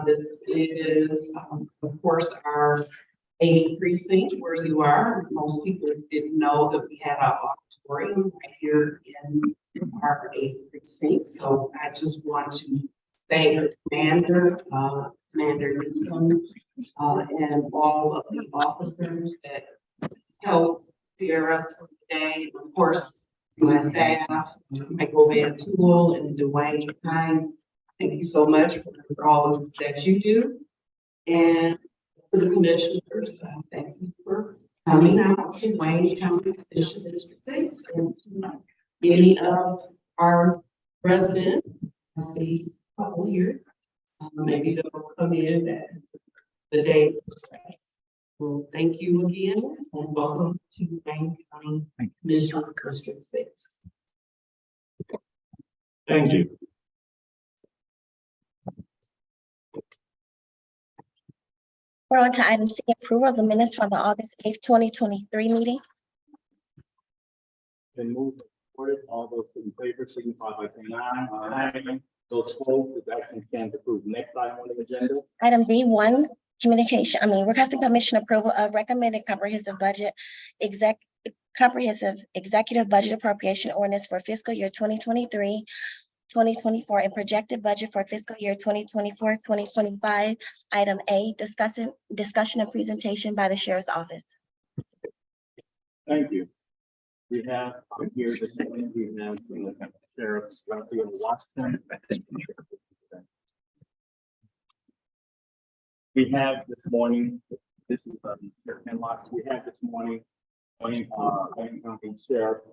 This is, of course, our 8th precinct where you are. Most people didn't know that we had our auditorium right here in our 8th precinct. So I just want to thank Commander Newsom, and all of the officers that helped prepare us for today. Of course, my staff, Michael Van Tool and Dwayne Hines. Thank you so much for all that you do. And for the commissioners, thank you for coming out to Wayne County Commission District 6 and any of our residents. I see a couple here. Maybe they'll come in at the day. Well, thank you again and welcome to Wayne County Commission District 6. Thank you. We're on to item C, approval of the minutes from the August 8th, 2023 meeting. Been moved and supported. All those in favor signify by saying aye. Aye. Those opposed, this action stands approved. Next item on the agenda. Item B1, requesting commission approval of recommended comprehensive executive budget appropriation ordinance for fiscal year 2023, 2024, and projected budget for fiscal year 2024, 2025. Item A, discussion and presentation by the Sheriff's Office. Thank you. We have here this morning, we have the Sheriff Raphael Washington. We have this morning, this is Sheriff Henlock. We have this morning, Wayne County Sheriff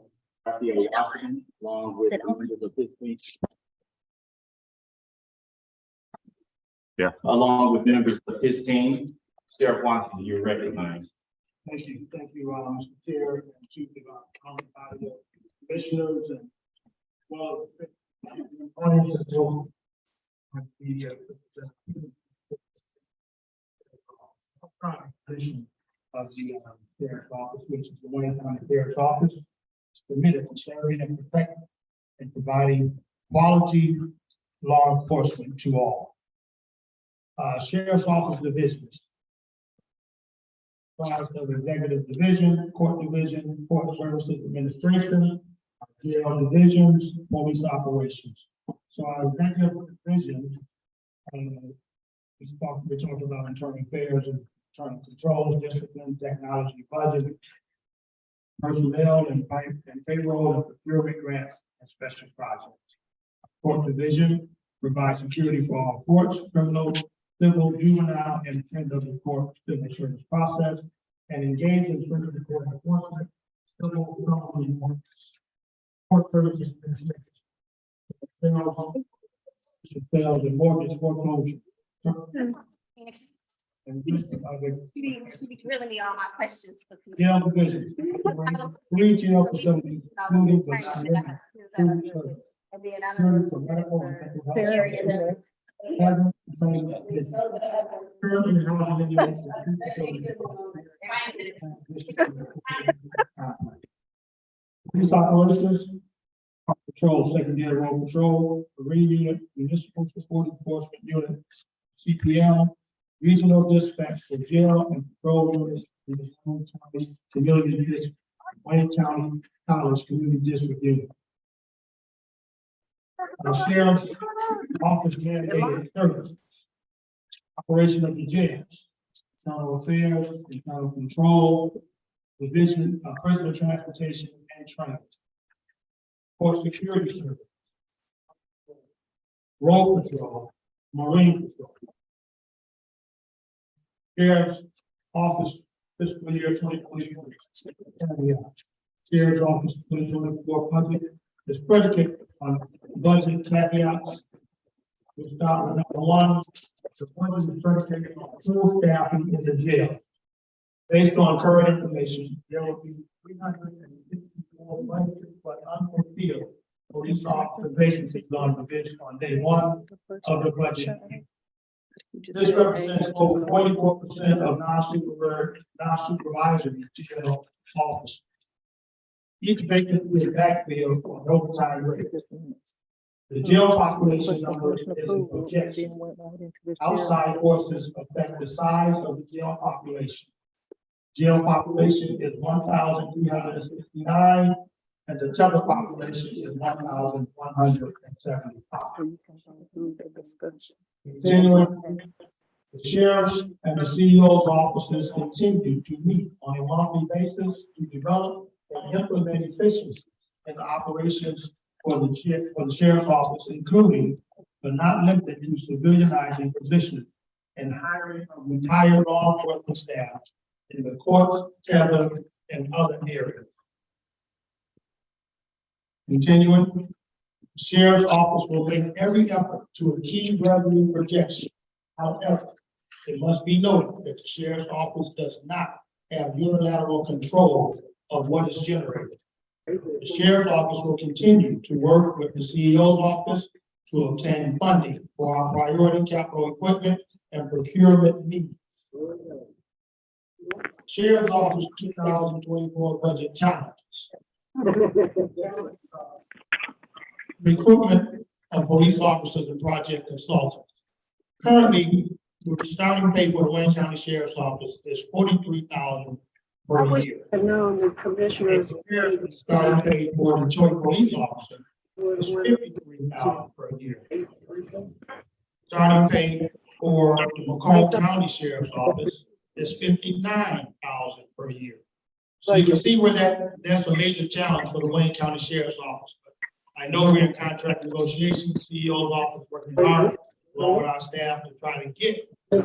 Raphael Washington, along with members of his team. Yeah. Along with members of his team. Sheriff Washington, you're recognized. Thank you, Mr. Chair, and Chief of the Commissioners, and well, audience as well. Position of the Sheriff's Office, which is the Wayne County Sheriff's Office, is committed to serving and protecting and providing quality law enforcement to all. Sheriff's Office Divisions. Of Executive Division, Court Division, Court Services Administration, jail divisions, police operations. So our executive division, we talked about internal affairs and internal controls, discipline, technology, budget, personnel and payroll and procurement grants and special projects. Court Division provides security for all courts, criminal, civil, juvenile, and of the court civil service process, and engage in criminal court enforcement, civil, criminal, court services, sales and mortgage foreclosure. And really need all my questions. jail division, 3 jail facilities, including the And then I don't for medical and mental health. know. Currently housing units. Police operations, patrol, secondary road patrol, marine unit, municipal support enforcement unit, CPL, regional dispatch for jail and patrol units in the Wayne County Community District, Wayne County College Community District unit. Sheriff's Office mandated services, operation of the jails, internal affairs, internal control, division of prisoner transportation and training, court security service, road patrol, marine patrol. Sheriff's Office fiscal year 2024. Sheriff's Office 2024 budget is predicated on budget caveats. We start with number one, the budget is predicated on full staffing in the jail. Based on current information, there will be 354 budget but unfulfilled police officer vacancies on day one of the budget. This represents over 44% of non-supervisory jail officers. Each vacancy is backfilled for an overtime rate. The jail population number is a projection. Outside forces affect the size of the jail population. Jail population is 1,369, and the total population is 1,175. Continuing, the sheriff's and the CEO's offices continue to meet on a monthly basis to develop and implement efficiencies in the operations for the sheriff's office, including but not limited to civilianizing positions and hiring of retired law enforcement staff in the courts, tether, and other areas. Continuing, the sheriff's office will make every effort to achieve revenue projection. However, it must be noted that the sheriff's office does not have unilateral control of what is generated. The sheriff's office will continue to work with the CEO's office to obtain funding for our priority capital equipment and procurement needs. Sheriff's Office 2024 budget challenges. Recruitment of police officers and project consultants. Currently, the starting pay for the Wayne County Sheriff's Office is $43,000 per year. The commissioners. The starting pay for the Detroit police officer is $53,000 per year. Starting pay for the Macomb County Sheriff's Office is $59,000 per year. So you can see where that's a major challenge for the Wayne County Sheriff's Office. I know we're in contract negotiations, CEO's office working hard along with our staff to try to get a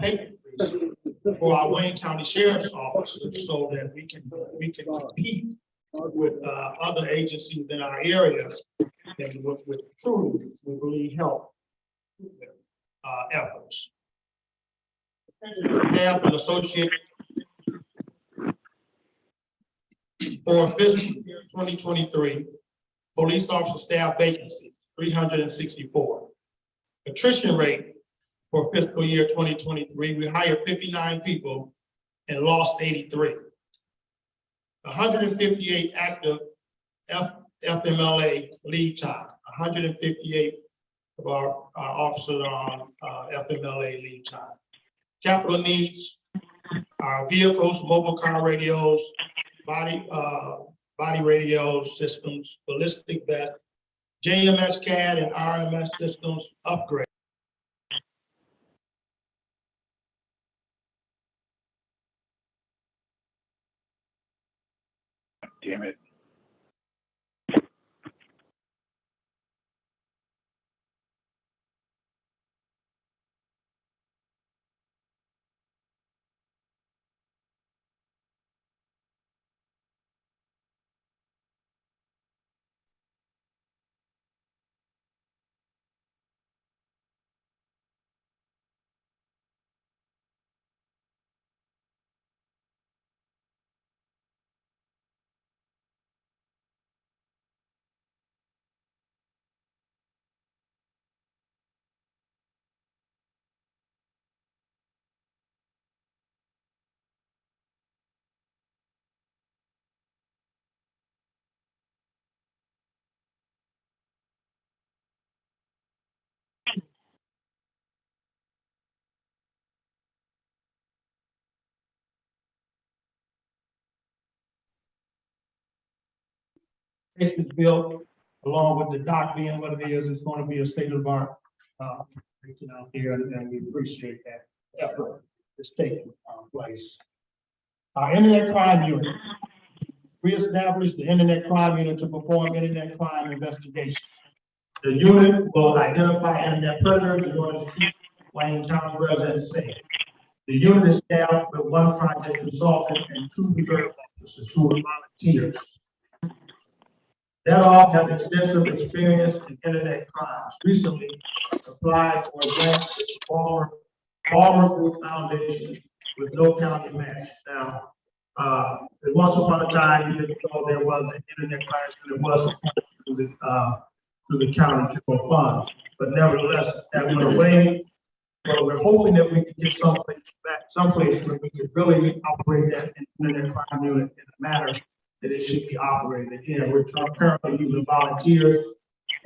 pay increase for our Wayne County Sheriff's Office so that we can compete with other agencies in our area and with truly, we believe, help efforts. Staff and associate for fiscal year 2023, police officer staff vacancies 364. Attrition rate for fiscal year 2023, we hired 59 people and lost 83. 158 active FMLA leave time. 158 of our officers are on FMLA leave time. Capital needs, our vehicles, mobile car radios, body radio systems, ballistic vest, JMS CAD and RMS systems upgrade. Damn it. This is built along with the dock being what it is. It's going to be a state of the art out there, and we appreciate that effort that's taking place. Our internet crime unit. We established the internet crime unit to perform internet crime investigations. The unit will identify internet predators in order to keep Wayne County residents safe. The unit is staffed with one project consultant and 2 reserve officers who are volunteers. That all have extensive experience in internet crimes. Recently applied for a grant with the Palmer Group Foundation with no county match. Now, once upon a time, years ago, there was an internet crimes that was supported through the county general funds, but nevertheless, that went away. But we're hoping that we can get someplace where we can really operate that internet crime unit in a manner that it should be operated. Again, we're currently using volunteers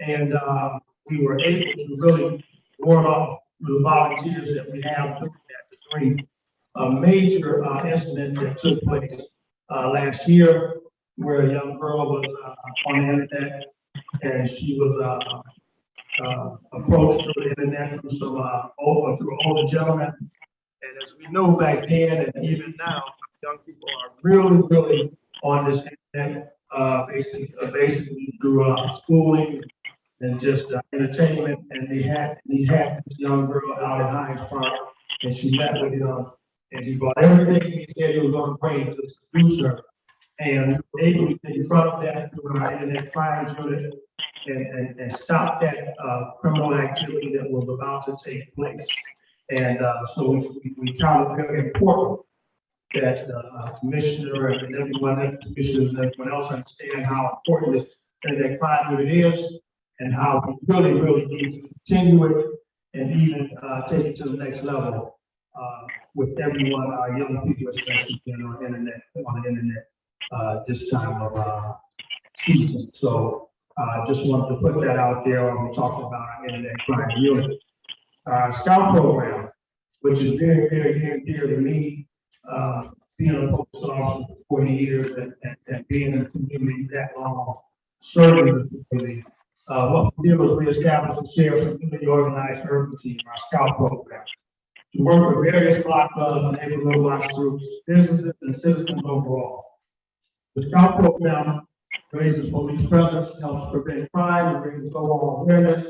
And, we were able to really ward off the volunteers that we have doing that, the three major incident that took place last year, where a young girl was on the internet and she was approached through the internet through some through an older gentleman. And as we know back then and even now, young people are really on this internet, basically through schooling and just entertainment. And we had this young girl out in Hines Park, and she met with him, and he brought everything he said he was going to bring to seduce her. And we were able to confront that through our internet crimes unit and stop that criminal activity that was about to take place. And so we found it very important that the commissioner and everyone, the commissioners and everyone else understand how important this internet crime unit is and how we really need to continue it and even take it to the next level with everyone, our young people, especially being on the internet this time of season. So just wanted to put that out there when we talked about our internet crime unit. Scout program, which is very near and dear to me, being a police officer for 40 years and being in the community that long, serving the community. What we did was we established the sheriff's community organized urban team, our Scout program, to work with various block clubs, neighborhood watch groups, businesses, and citizens overall. The Scout program raises police presence, helps prevent crime, and raises overall awareness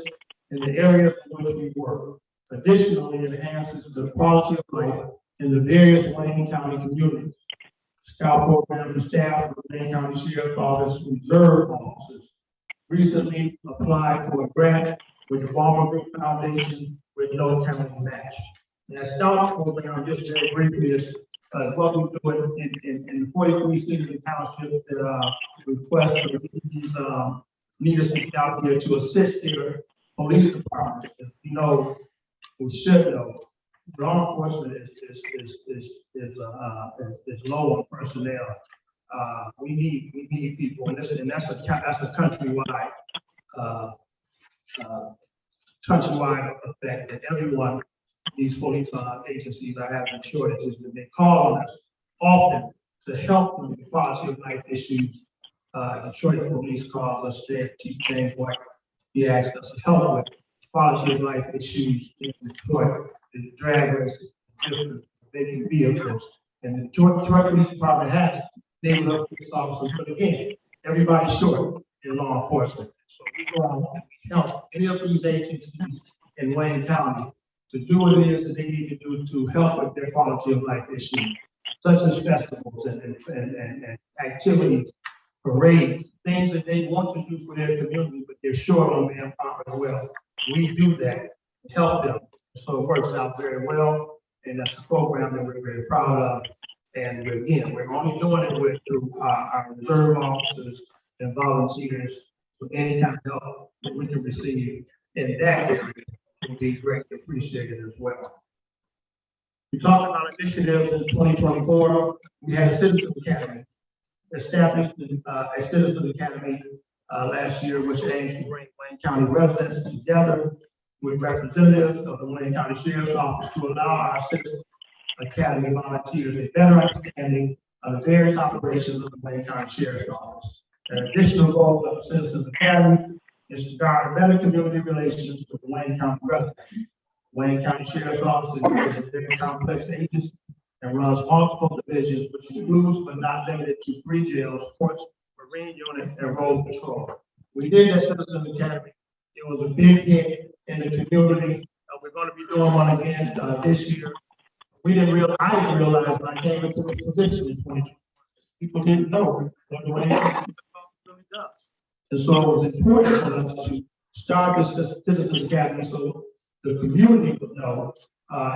in the areas in which we work. Additionally, it enhances the quality of life in the various Wayne County communities. Scout program is staffed with Wayne County Sheriff's Office reserve officers. Recently applied for a grant with the Farmer Group Foundation with no county match. That Scout program, just very briefly, is what we do in the 43 cities and townships that request for these leaders to get out here to assist their police departments. You know, we should know, law enforcement is low on personnel. We need people, and that's a countrywide effect that everyone, these police agencies are having shortages, and they call on us often to help them with quality of life issues. Detroit police calls us, Chief James White, he asked us to help with quality of life issues in Detroit, the drag races, different vacant vehicles, and the Detroit Police Department has neighborhood police officers, but again, everybody's short in law enforcement. So we go out and we help any of these agencies in Wayne County to do what it is that they need to do to help with their quality of life issues, such as festivals and activities, parades, things that they want to do for their community, but they're short on manpower as well. We do that and help them. So it works out very well, and that's a program that we're very proud of. And again, we're only doing it through our reserve officers and volunteers. So any kind of help that we can receive in that area will be greatly appreciated as well. We talked about initiatives in 2024. We had a Citizens Academy, established a Citizens Academy last year, which aims to bring Wayne County residents together with representatives of the Wayne County Sheriff's Office to allow our Citizens Academy volunteers a better understanding of the various operations of the Wayne County Sheriff's Office. An additional goal of the Citizens Academy is to garner better community relations with the Wayne County residents. Wayne County Sheriff's Office is a very complex agency and runs multiple divisions, which includes but not limited to 3 jails, courts, Marine Unit, and Road Patrol. We did that Citizens Academy. It was a big hit in the community. We're going to be doing one again this year. I didn't realize when I came into the position in 2020. People didn't know what the Wayne County really does. And so it was important for us to start this Citizens Academy so the community would know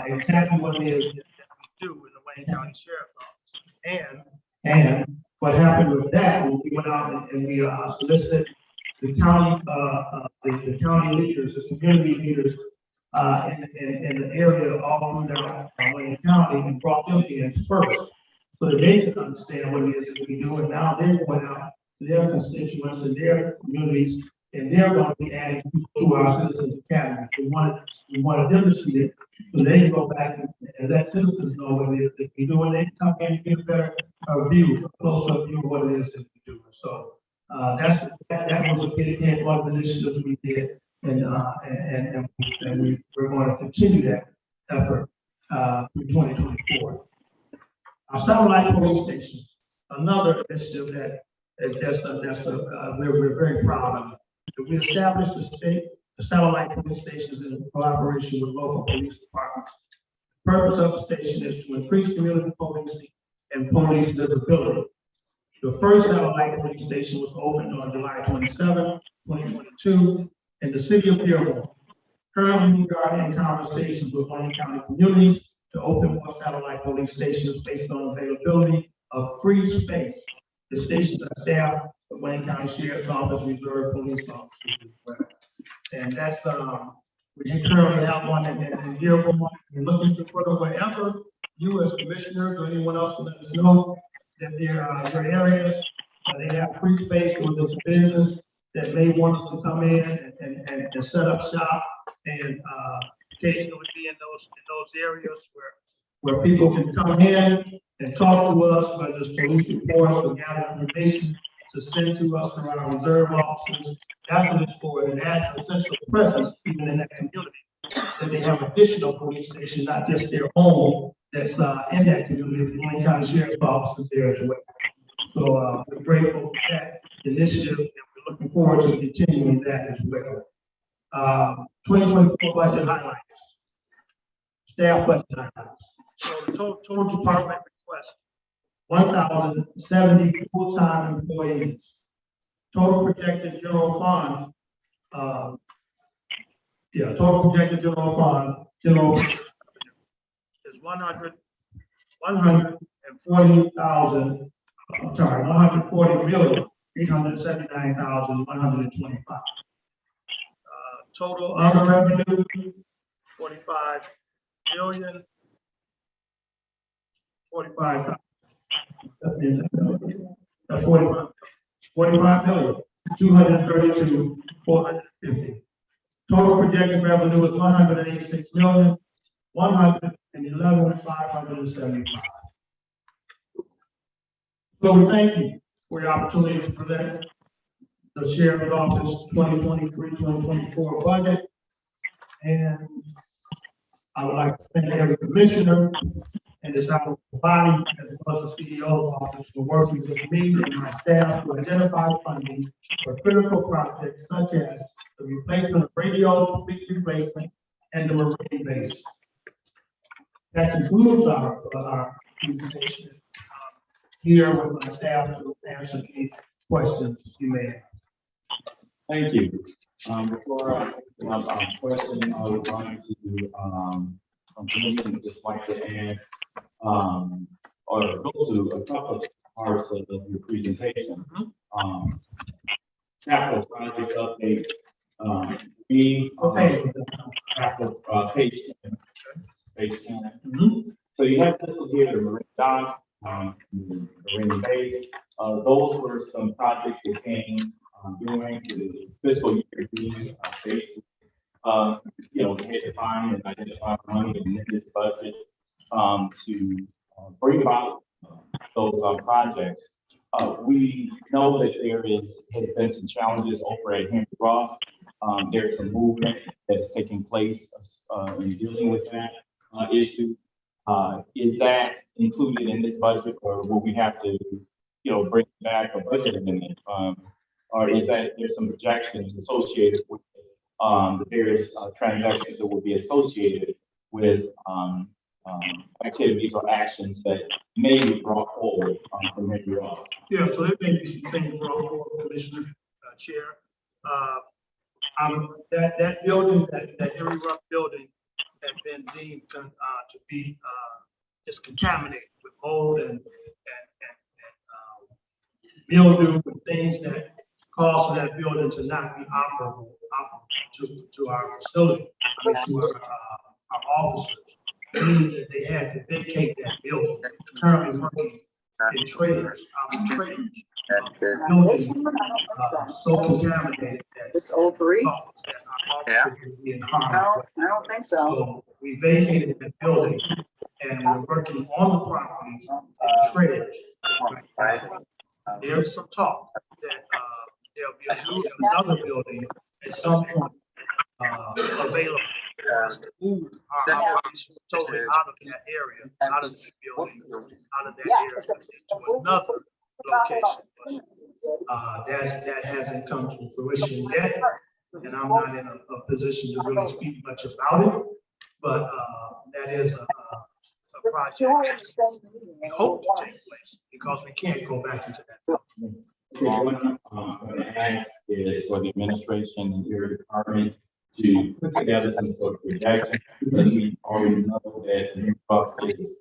exactly what it is that we do in the Wayne County Sheriff's Office. And what happened with that, we went out and we solicited the county, the county leaders, the community leaders in the area all throughout Wayne County and brought them in first so that they could understand what it is that we do. And now they're going out to their constituents and their communities and they're going to be adding to our citizens academy. We wanted them to see it, so they can go back and let citizens know what it is that we do, and they come in and get a better view, a closer view of what it is that we do. So, that was a big hit, one of the initiatives we did, and we're going to continue that effort, through 2024. Our satellite police station, another initiative we're very proud of. We established the satellite police stations in collaboration with local police departments. The purpose of the station is to increase community policing and police visibility. The first satellite police station was opened on July 27, 2022, in the city of Dearborn. Currently, we are in conversations with Wayne County communities to open more satellite police stations based on availability of free space. The stations are staffed with Wayne County Sheriff's Office Reserve Police Officers as well. And that's, we currently have one in Dearborn. We're looking to put them wherever you as commissioners or anyone else can let us know that there are your areas, they have free space for this business that may want us to come in and set up shop and occasionally be in those areas where people can come in and talk to us, whether it's police reports or gather information to send to us from our reserve officers. That's what it's for, and that's a central presence even in that community. That they have additional police stations, not just their own, that's in that community, the Wayne County Sheriff's Office is there as well. So we're grateful for that initiative, and we're looking forward to continuing that as well. 2024 budget highlights. Staff budget highlights. So the total department request 1,070 full-time employees. Total projected general fund, total projected general fund, is 140,879,125. Total other revenue, 45 million. 45. That's 45 million, 232, 450. Total projected revenue is 186 million, 111, 575. So we thank you for your opportunity to present the Sheriff's Office 2023-2024 budget. And I would like to thank every commissioner and this honorable body, as well as the CEO's office, for working with me and my staff to identify funding for critical projects such as the replacement of radio fleet replacement and the Marine base. That concludes our presentation. Here with my staff to answer any questions you may have. Thank you. Before I ask our question, I would like to just like to ask or go to a couple of parts of your presentation. Capital project update. Capital page 10. Page 10. So you have this here, the Marine Dock, the Marine base. Those were some projects that came during the fiscal year being basically, we had to find and identify money in this budget to bring about those projects. We know that has been some challenges over at Henry Roth. There's some movement that is taking place in dealing with that issue. Is that included in this budget, or will we have to, bring back a budget amendment? Or is that there's some projections associated with the various transactions that will be associated with activities or actions that may be brought forward from Henry Roth? Yeah, so there may be some things brought forward, Commissioner, Chair. That building, that Henry Roth building had been deemed to be just contaminated with mold and mildew and things that cause for that building to not be operable to our facility, to our officers. Meaning that they had to vacate that building. It's currently working in trailers, buildings, so contaminated that. It's all three? That our officers would be in harm's way. I don't think so. So we vacated the building and we're working on the property in trailers. Right now. There's some talk that, there'll be another building at some point, available for us to move our operations totally out of that area, out of this building, out of that area into another location. But, that hasn't come to fruition yet, and I'm not in a position to really speak much about it. But, that is a project that we hope to take place, because we can't go back into that. What I'm going to ask is for the administration and your department to put together some sort of projection, because we already know that the new buff is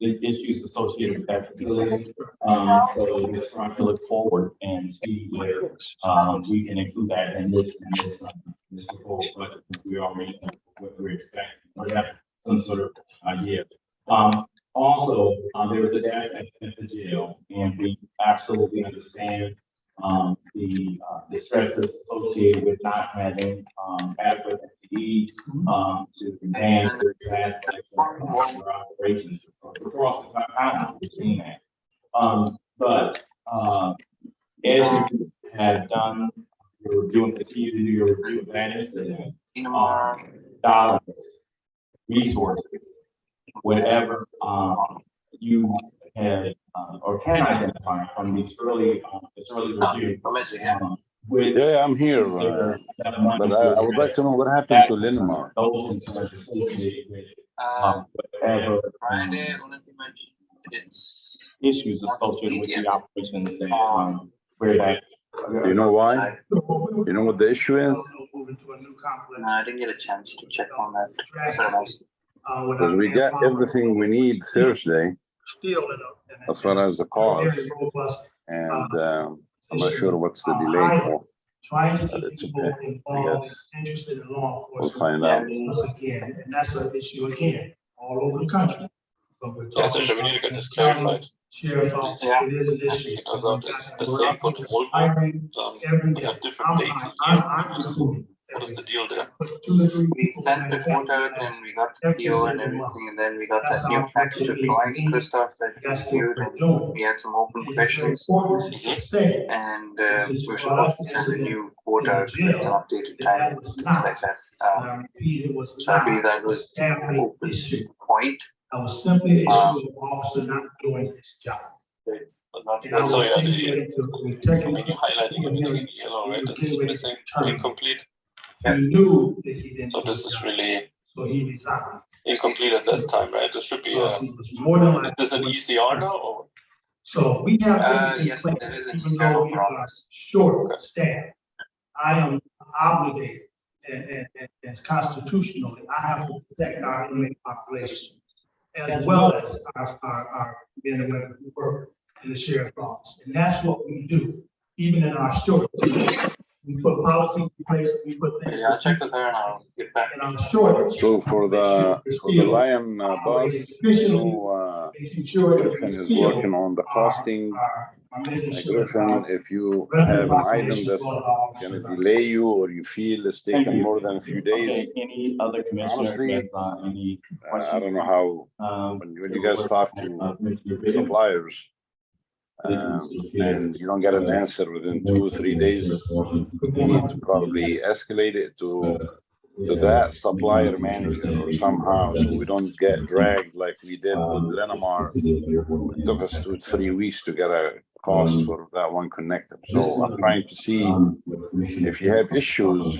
the issues associated with that facility. So we're trying to look forward and see where we can include that in this proposal budget. We already know what we're expecting. We have some sort of idea. Also, there was a dash at the jail, and we absolutely understand the stresses associated with not having adequate FTE to contain various aspects of our operations across the continent. We've seen that. But as you have done your review and continue to do your review of that incident, dollars, resources, whatever you have or can identify from these early review. With I'm here, but I would like to know what happened to Linamar. those concerns associated with whatever issues associated with the operations that where that. You know why? You know what the issue is? Moving to a new complex. No, I didn't get a chance to check on that. Because we got everything we need Thursday Still as far as the cause, very robust, and I'm not sure what's the delay for. trying to But keep it's people okay. involved, interested in law We'll enforcement. find out. Once again, and that's an issue again, all over the country. But we're Yes, talking sir, we need to get about this clarified. Sheriff's office, Yeah. it is an issue. It turns out it's the same for the old one. Hiring every We day. have different dates. I'm assuming. What is the deal there? Put 2 to 3 We people sent the in quote out that and we got the PO and everything, and then we got that new package of drawings, Christoph, that That's we what reviewed, we're and doing. we had some open It is very questions. important to say And we're supposed to send a new quote out with an updated time, things like that. I repeat, it was So I believe not that a was the staffing open issue. point. I was simply an issue of the officer not doing his job. But not, And I was so yeah, getting ready to protect I mean, you're highlighting everything in yellow, right? It's missing, incomplete. He knew that he didn't. So do this his is job, really So he resigned. incomplete at this time, right? This should be, Because he was more than is likely. this an ECR now or? So we have things in Yes, place, there is an even though we are process. short staffed. I am obligated and constitutionally, I have to protect our inmate population. As well as our men and women who work in the sheriff's office. And that's what we do, even in our short. We put policies in place, we put things. Yeah, I'll check with her and I'll get back. In our short. So for the Lion bus, Making sure that Griffin we is still working on the costing. are making sure that Griffin, our if you resident have an item population that's is gonna delay you, or you feel it's taking more than a few days, Okay, any other commissioner Honestly, has any questions? I don't know how, when you guys talk to suppliers, and you don't get an answer within 2 or 3 days, you need to probably escalate it to that supplier manager or somehow, so we don't get dragged like we did with Linamar. It took us 2 or 3 weeks to get a cost for that one connector. So I'm trying to see if you have issues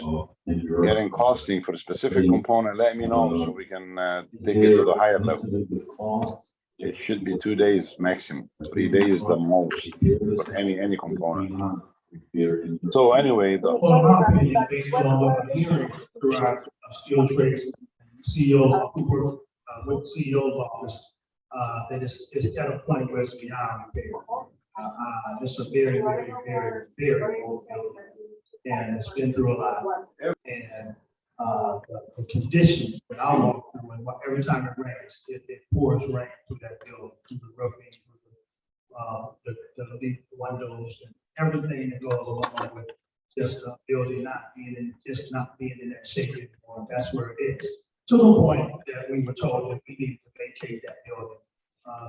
getting costing for a specific component, let me know so we can take it to the higher level. It should be 2 days maximum, 3 days the most for any component. So anyway, Well, in my opinion, based on what I'm hearing throughout skilled trades, CEO, who work with CEO's office, that it's at a point where it's beyond repair. It's a very, very, very, very old building, and it's been through a lot. And the conditions that I walk through, and every time it rains, it pours rain through that building, through the roofing, the windows and everything that goes along with just a building not being in that shape anymore. That's where it is. To the point that we were told that we needed to vacate that building,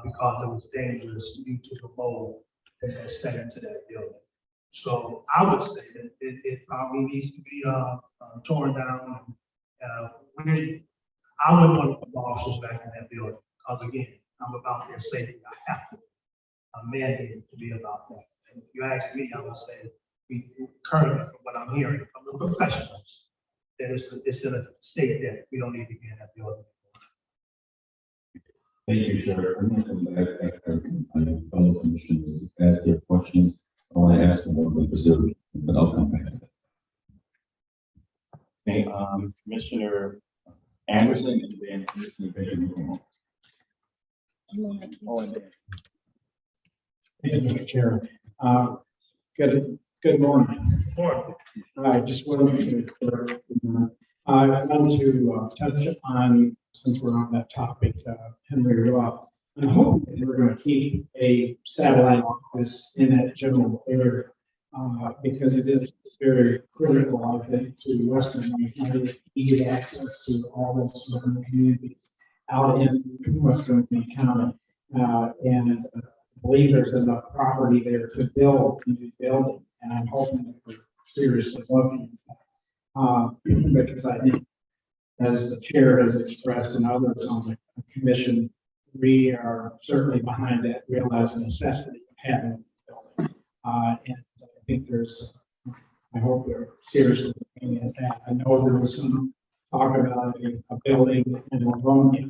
because it was dangerous due to the mold that has set into that building. So I would say that it probably needs to be, torn down. I wouldn't want to put officers back in that building, because again, I'm about their safety. I have to mandate to be about that. And if you ask me, I would say we currently, from what I'm hearing from the professionals, that it's in a state that we don't need to be in that building. Thank you, Sheriff. I'm gonna come back after my fellow commissioners ask their questions. I want to ask them what they preserve, but I'll come back. Okay, Commissioner Anderson and then Commissioner Baker. Oh, and then. Thank you, Mr. Chair. Good morning. I just wanted to, I want to touch on, since we're on that topic, Henry Roth. I'm hoping that we're going to keep a satellite office in that general area, because it is very critical, I think, to Western Wayne County, easy access to all those surrounding communities out in Western Wayne County. And I believe there's enough property there to build a new building, and I'm hoping that we're seriously looking at that. Because I think, as the chair has expressed and others on the commission, we are certainly behind that, realize the necessity of having a building. And I think I hope we're seriously looking at that. I know there was some talk about a building in Livonia.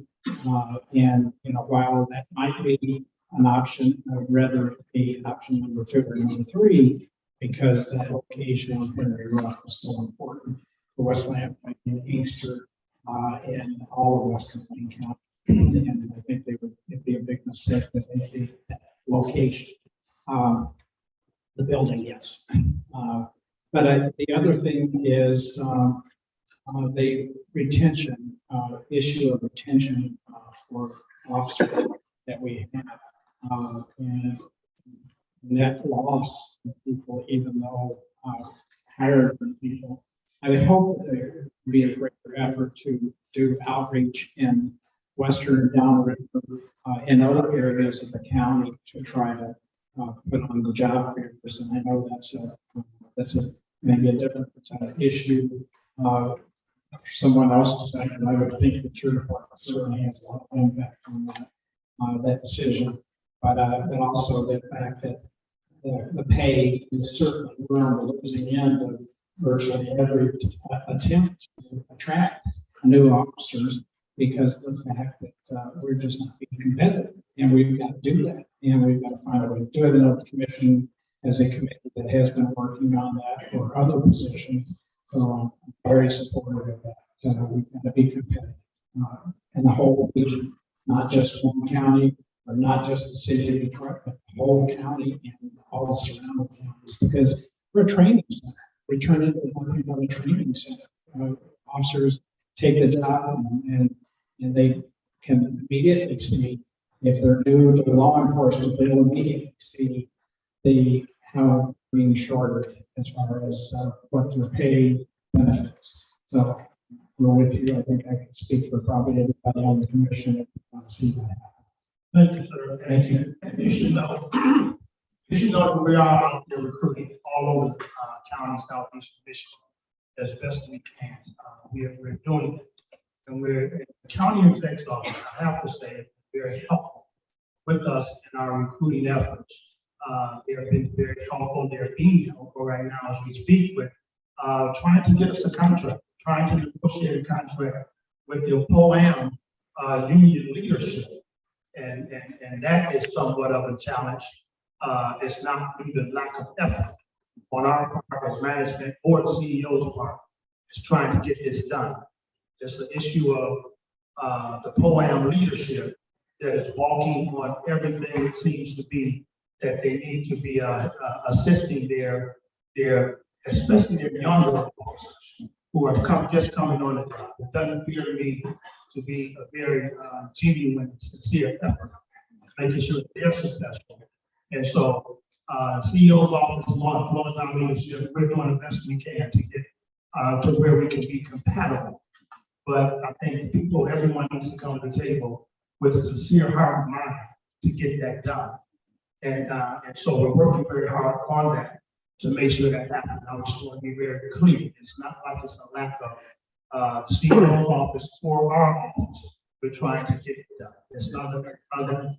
And, while that might be an option, I would rather be option number 2 or number 3, because that location of Henry Rock is so important for West Lampwick and Inkster, and all of Western Wayne County. And I think it'd be a big mistake that they leave that location. The building, yes. But the other thing is the retention, issue of retention for officers that we have, and net loss of people, even though hired people. I hope that there will be a greater effort to do outreach in Western Downriver, in other areas of the county, to try to put on the job fairs. And I know that's maybe a different issue. Someone else decided, I would think the church certainly has a lot of impact on that decision. But also the fact that the pay is certainly, we're on the losing end of virtually every attempt to attract new officers, because of the fact that we're just not being competitive, and we've got to do that, and we've got to find a way to do it. And the commission has a committee that has been working on that for other positions, so I'm very supportive of that. We've got to be competitive in the whole region, not just one county, or not just the city of Detroit, but the whole county and all the surrounding counties, because we're a training center. We turn into nothing but a training center. Officers take the job and they can immediately see, if they're new to law enforcement, they'll immediately see how being shorted as far as what their pay benefits. So we're with you. I think I can speak for probably everybody on the commission if you want to see that happen. Thank you, sir. Thank you. And you should know that we are out there recruiting all over the county, southeast Michigan, as best we can. We're doing it. And we're in the county exec's office, I have to say, it's very helpful with us in our recruiting efforts. They have been very helpful. They're being helpful right now as we speak with trying to get us a contract, trying to negotiate a contract with the POAM union leadership. And that is somewhat of a challenge. It's not due to lack of effort on our part as management or the CEO's part. It's trying to get this done. It's the issue of the POAM leadership that is walking on everything. It seems to be that they need to be assisting their especially their younger officers who are coming on the job. It doesn't appear to me to be a very genuine, sincere effort, making sure they're successful And so, CEO's office, along with our leadership, we're doing the best we can to get, to where we can be compatible. But I think people, everyone needs to come to the table with a sincere heart and mind to get that done. And so we're working very hard on that to make sure that happens. I just want to be very clear. It's not like it's a lack of CEO's office or our office. We're trying to get it done. It's not other.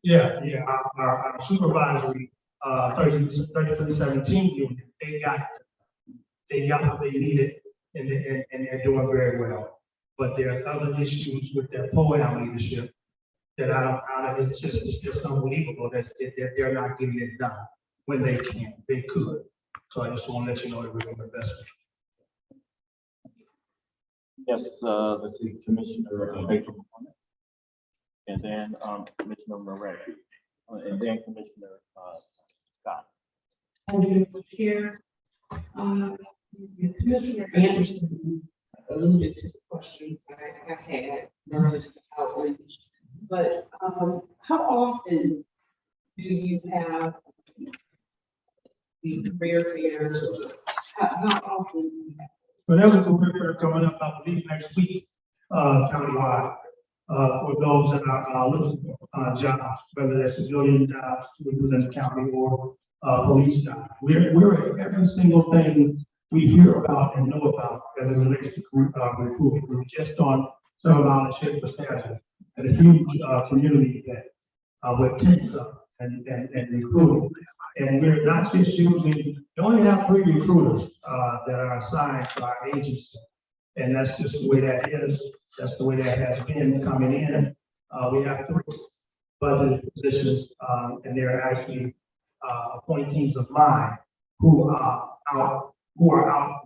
Yeah, our supervisory, 3317 unit, they got what they needed and they're doing very well. But there are other issues with their POAM leadership that it's just unbelievable that they're not getting it done when they can, they could. So I just want to let you know that we're doing the best. Yes, let's see, Commissioner Baker. And then, Commissioner Moretti, and then Commissioner, Scott. Thank you, Mr. Chair. Commissioner Anderson alluded to the questions I had nervous outreach, but how often do you have the career fairs? How often do you have? So that was a career fair coming up, I believe, next week, countywide, for those that are looking for jobs, whether that's civilian jobs within the county or police jobs. We're at every single thing we hear about and know about as it relates to recruiting. We're just on Southern Island Shape for Saturday at a huge community event with tents up and recruiting. And we're not just using, we only have 3 recruiters that are assigned to our agency. And that's just the way that is. That's the way that has been coming in. We have 3 budgeted positions, and they're actually appointees of mine who are out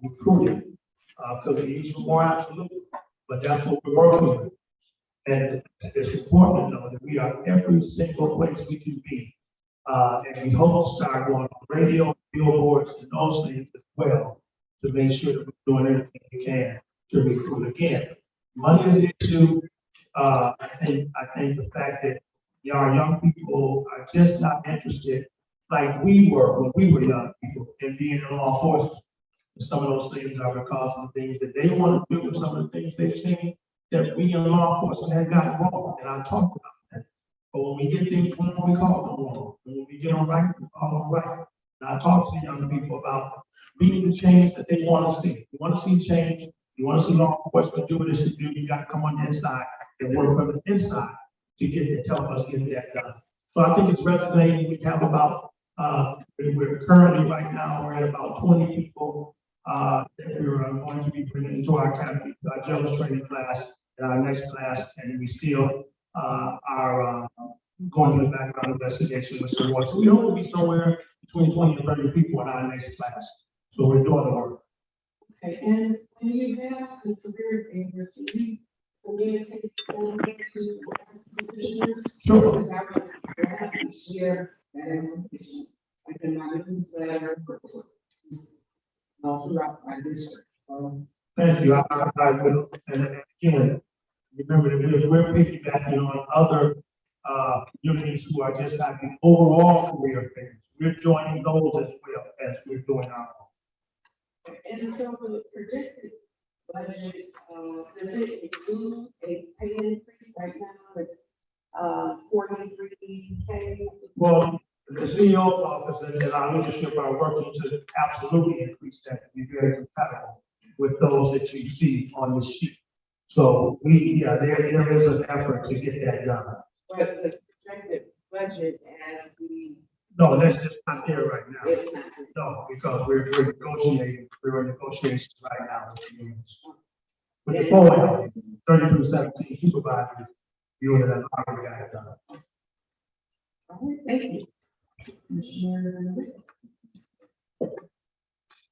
recruiting. Because we need some more, absolutely. But that's what we're working with. And it's important to know that we are every single place we can be. And we hope to start going on radio, billboards, and those things as well to make sure that we're doing everything we can to recruit again. Money is an issue. I think the fact that our young people are just not interested like we were when we were young people in being in law enforcement. Some of those things are because of the things that they want to do, and some of the things they've seen that we in law enforcement have gotten wrong, and I talked about that. But when we get things wrong, we call them wrong. And when we get them right, we call them right. And I talk to young people about being the change that they want to see. You want to see change, you want to see law enforcement do what it should do, you got to come on the inside and work from the inside to help us get that done. So I think it's resonating. We have about, we're currently right now, we're at about 20 people that we're going to be bringing into our academy, our general training class, and our next class, and we still are going through the background investigation with some more. So we hope to be somewhere between 20 and 30 people in our next class. So we're doing the work. Okay, and when you have the career fairs, do you communicate to commissioners? Sure. Because I would have to share that information, like in my newsletter, all throughout my district, so. Thank you. I will, and again, remember that we're piggybacking on other communities who are just having overall career fairs. We're joining those as well as we're doing our own. And so the projected budget, does it include a pay increase? Right now, it's 43K. Well, the CEO's office and our leadership are working to absolutely increase that to be very compatible with those that you see on the sheet. So there is an effort to get that done. But the projected budget as the. No, that's just not there right now. It's not. No, because we're negotiating, we're in negotiations right now with the unions. With the POAM, 3217 supervisors, unit that already got it done. All right, thank you. Commissioner Rick.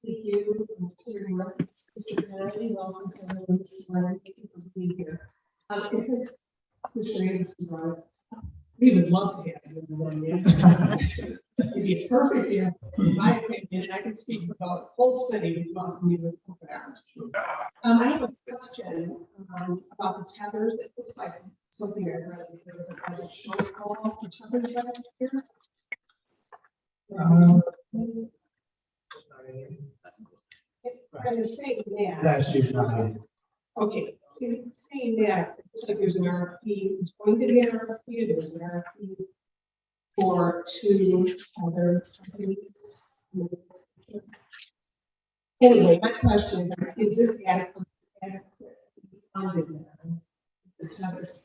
Thank you, Mr. Moretti, welcome to the Thank you for being here. This is Commissioner Anderson. We would love to have you on the one. It'd be a perfect year, in my opinion, and I can speak about the whole city. We'd love you with open arms. I have a question about the tethers. It looks like something I read. There was a budget shortfall for tethers last year. Are you saying that? Last year's not in. Okay, saying that, it's like there's an RFP, it's going to be an RFP, there's an RFP for 2 other companies. Anyway, my question is this adequate funded?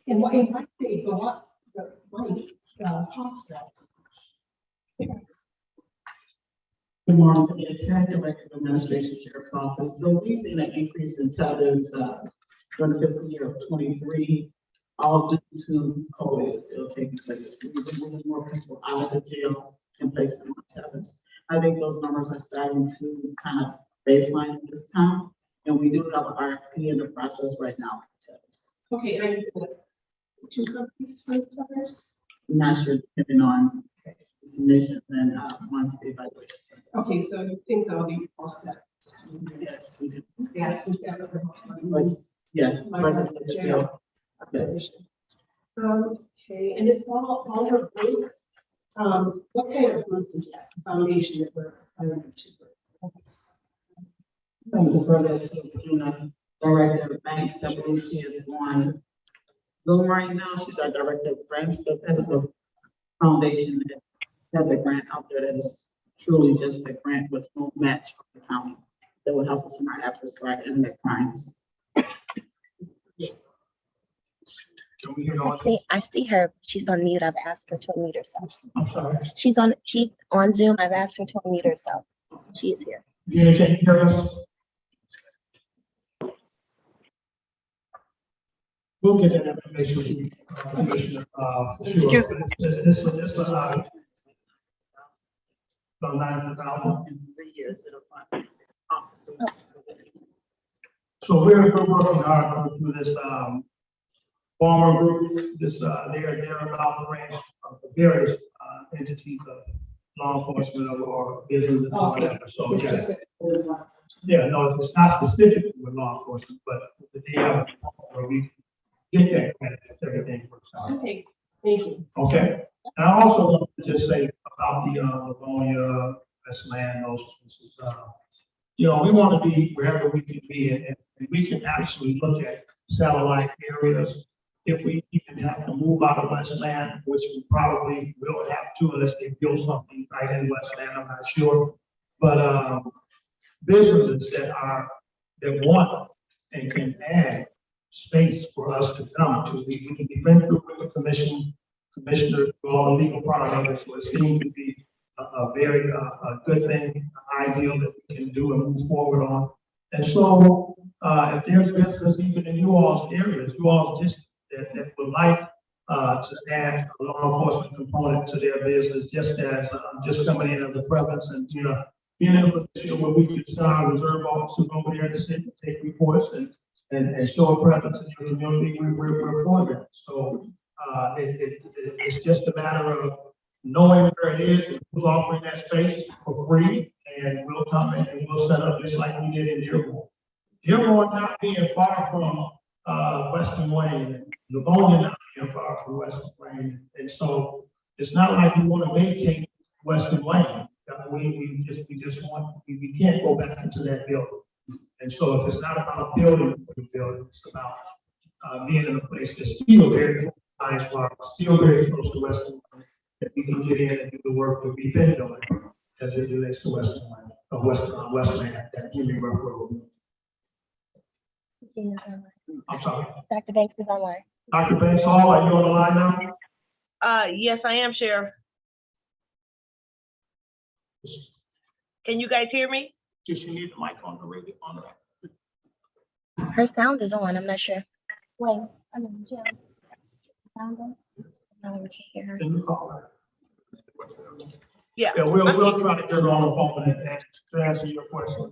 And why did they go up, the money, cost that? Good morning, the County Director of Administration Sheriff's Office. So we've seen an increase in tethers during the fiscal year of 23, all due to COVID still taking place. We've been moving more people out of the jail and placing them on tethers. I think those numbers are starting to kind of baseline at this time, and we do have an RFP in the process right now for tethers. Okay, and I need to, 2 companies for tethers? I'm not sure, depending on submissions and once the evaluation. Okay, so you think they'll be all set? Yes, we do. Yeah, since that was But yes, budget is still, yes. Okay, and it's all her group. What kind of group is that? Foundation that we're hiring to? Thank you for that, Gina, Director of Banks. I believe she is on Zoom right now. She's our Director of Grants, but that is a foundation that has a grant out there that is truly just a grant with no match from the county that will help us in our efforts for our internet crimes. Can we hear on? I see her. She's on mute. I've asked her to unmute herself. I'm sorry. She's on Zoom. I've asked her to unmute herself. She is here. Yeah, can you hear us? We'll get that information to you, Commissioner, sure. This was, from 9,000. In 3 years, it'll fund officers. So we're working hard through this, farmer group, this, they're about the range of the various, entities of law enforcement or business or whatever, so, yes. Yeah, no, it's not specific with law enforcement, but they have, where we get that credit if everything works out. Okay, thank you. Okay, and I also want to just say about the, Livonia, Westland, those places, you know, we want to be wherever we can be, and we can actually look at satellite areas. If we even have to move out of Westland, which we probably will have to unless they build something right in Westland, I'm not sure. But, businesses that want and can add space for us to come to, we can be went through with the commissioners, for all the legal part of it, so it seems to be a very, good thing, ideal that we can do and move forward on. And so, if there's business even in you all's areas, you all just, that would like, to add a law enforcement component to their business, just as, just coming in as a presence and, you know, being in a position where we can send our reserve officers over there to sit and take reports and show a presence in your community, we're for that. So, it's just a matter of knowing where it is, and who's offering that space for free, and we'll come in and we'll set up just like we did in Dearborn. Dearborn not being far from, Western Wayne, Livonia not being far from Western Wayne, and so it's not like we want to vacate Western Wayne. We can't go back into that building. And so if it's not about building for the building, it's about, being in a place that's still very close, still very close to Western Wayne, that we can get in and do the work that we've been doing as it relates to Western Wayne, Westland, that Jimmy Rough Road. I'm sorry. Dr. Banks is online. Dr. Banks Hall, are you on the line now? Yes, I am, Sheriff. Can you guys hear me? Just you need the mic on the radio, on that. Her sound is on. I'm not sure. Wait, I mean, Jim. Sound on? No, we can't hear her. Can you call her? Yeah. Yeah, we'll try to get her on the phone and to answer your question.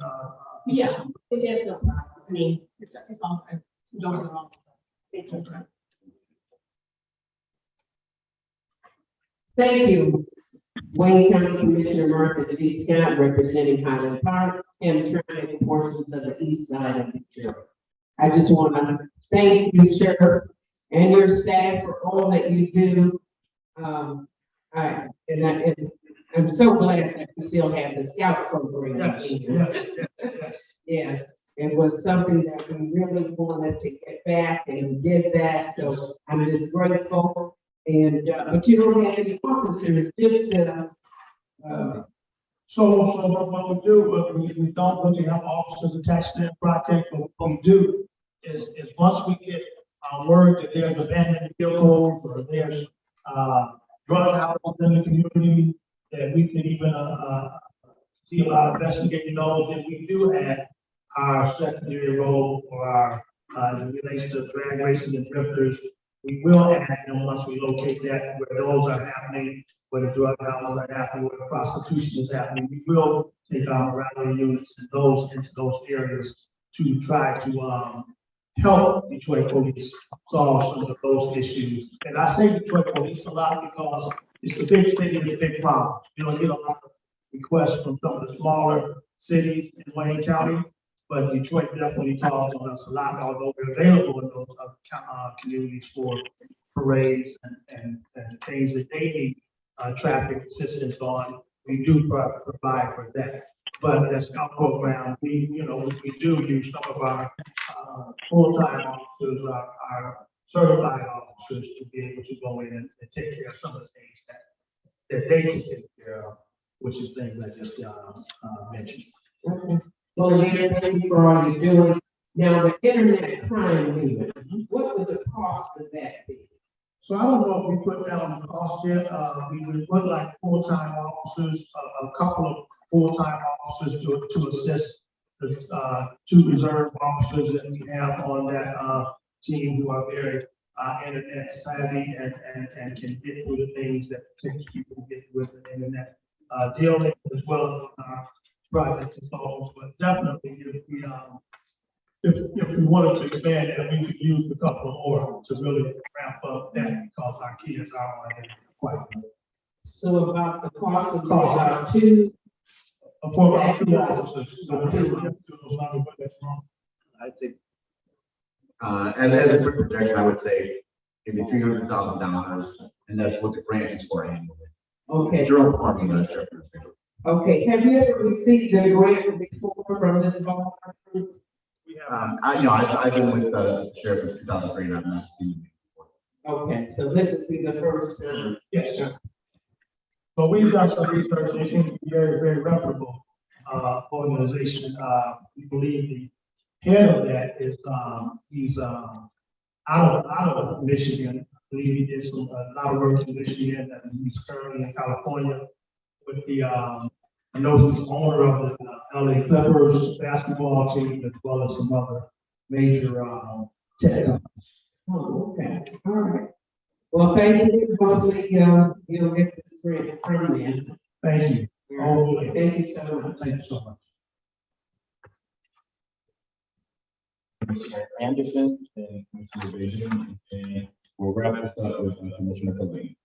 Yeah, it is no problem. I mean, it's all, don't get me wrong. Thank you. Thank you. Wayne County Commissioner Martha G. Scott, representing Highland Park and Trinity portions of the east side of the jail. I just want to thank you, Sheriff, and your staff for all that you do. I'm so glad that we still have the scout program. Yes. Yes, it was something that we really wanted to get back and did that, so I'm just grateful. And, but you don't have any officers, just, So what we do, we don't really have officers attached to that project, but what we do is once we get word that there's abandoned vehicles or there's, drug houses in the community, that we can even, see about investigating those, and we do have our secondary role or our, in relation to drag races and drifters. We will add them once we locate that, where those are happening, where the drug houses are happening, where the prostitution is happening. We will take our rally units and those into those areas to try to, help Detroit police solve some of those issues. And I say Detroit police a lot because it's a big city and a big problem. You don't get a lot of requests from some of the smaller cities in Wayne County, but Detroit definitely calls on us a lot, although we're available in those communities for parades and things that they need traffic assistance on. We do provide for that. But as our program, we do use some of our full-time officers, our certified officers to be able to go in and take care of some of the things that they can take care of, which is things I just mentioned. okay. Well, again, thank you for all you're doing. Now, the internet crime unit, what would the cost of that be? So I don't know if we put down the cost yet, we would put like full-time officers, a couple of full-time officers to assist the two reserve officers that we have on that team who are very internet savvy and can get through the things that six people get with the internet dealing, as well as project consultants. But definitely, if we wanted to expand it, we could use a couple more to really ramp up that, because our kids are on it quite good. So about the cost of about two. For about two officers. I'd say, and as a projection, I would say maybe $300,000, and that's what the grant is for annually. Okay. Jerome Parking, Okay, have you ever received a grant before from this bond? I've been with the sheriff since 2003, and I've not seen it before. Okay, so this would be the first time. Yes, sir. But we've done some research, they seem to be very, very reputable, organization. We believe the head of that is, he's, out of Michigan. I believe he did a lot of work in Michigan, and he's currently in California with the, I know he's owner of the LA Clippers basketball team, as well as some other major, tech companies. Oh, okay, all right. Well, thank you, hopefully, you'll get this grant from me. Thank you. Thank you so much. Thank you so much. Mr. Anderson and Mr. Beijing, and we'll wrap this up with Commissioner Khalid.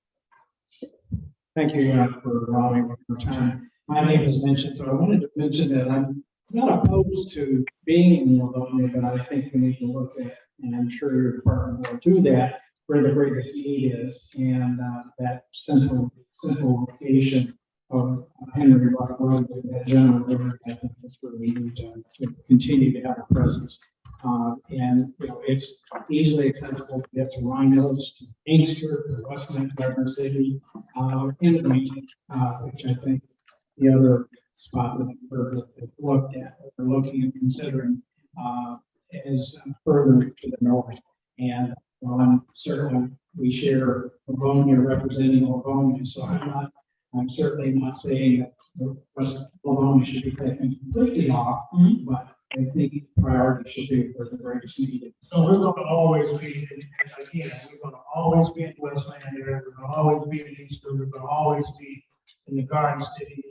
Thank you for allowing me one more time. My name is mentioned, so I wanted to mention that I'm not opposed to being in Livonia, but I think we need to look at, and I'm sure your department will do that, where the greatest need is, and that simple location of Henry Rock Road, that general area, I think that's where we need to continue to have a presence. And it's easily accessible to get to Rhinos, to Inkster, to Westland, Garden City, and Green, which I think the other spot that we've looked at, we're looking and considering is further to the north. And while we share Livonia, representing Livonia, so I'm certainly not saying that West Livonia should be taken completely off, but I think priority should be for the greatest need. So we're going to always be, again, we're going to always be in Westland area, we're going to always be in Inkster, we're going to always be in the Garden City,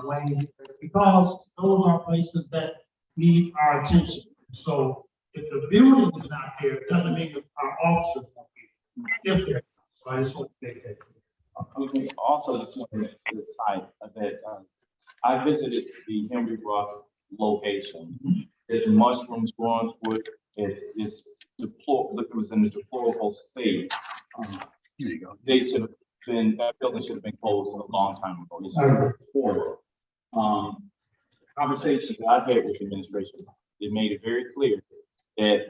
Wayne, because those are places that need our attention. So if the building is not there, it doesn't mean that our officers won't be if they're. So I just want to make that clear. Also, just wanted to cite that I visited the Henry Rock location. There's mushrooms growing through it. It was in a deplorable state. They should have that building should have been closed a long time ago. It's I agree. horrible. Conversations that I've had with the administration, it made it very clear that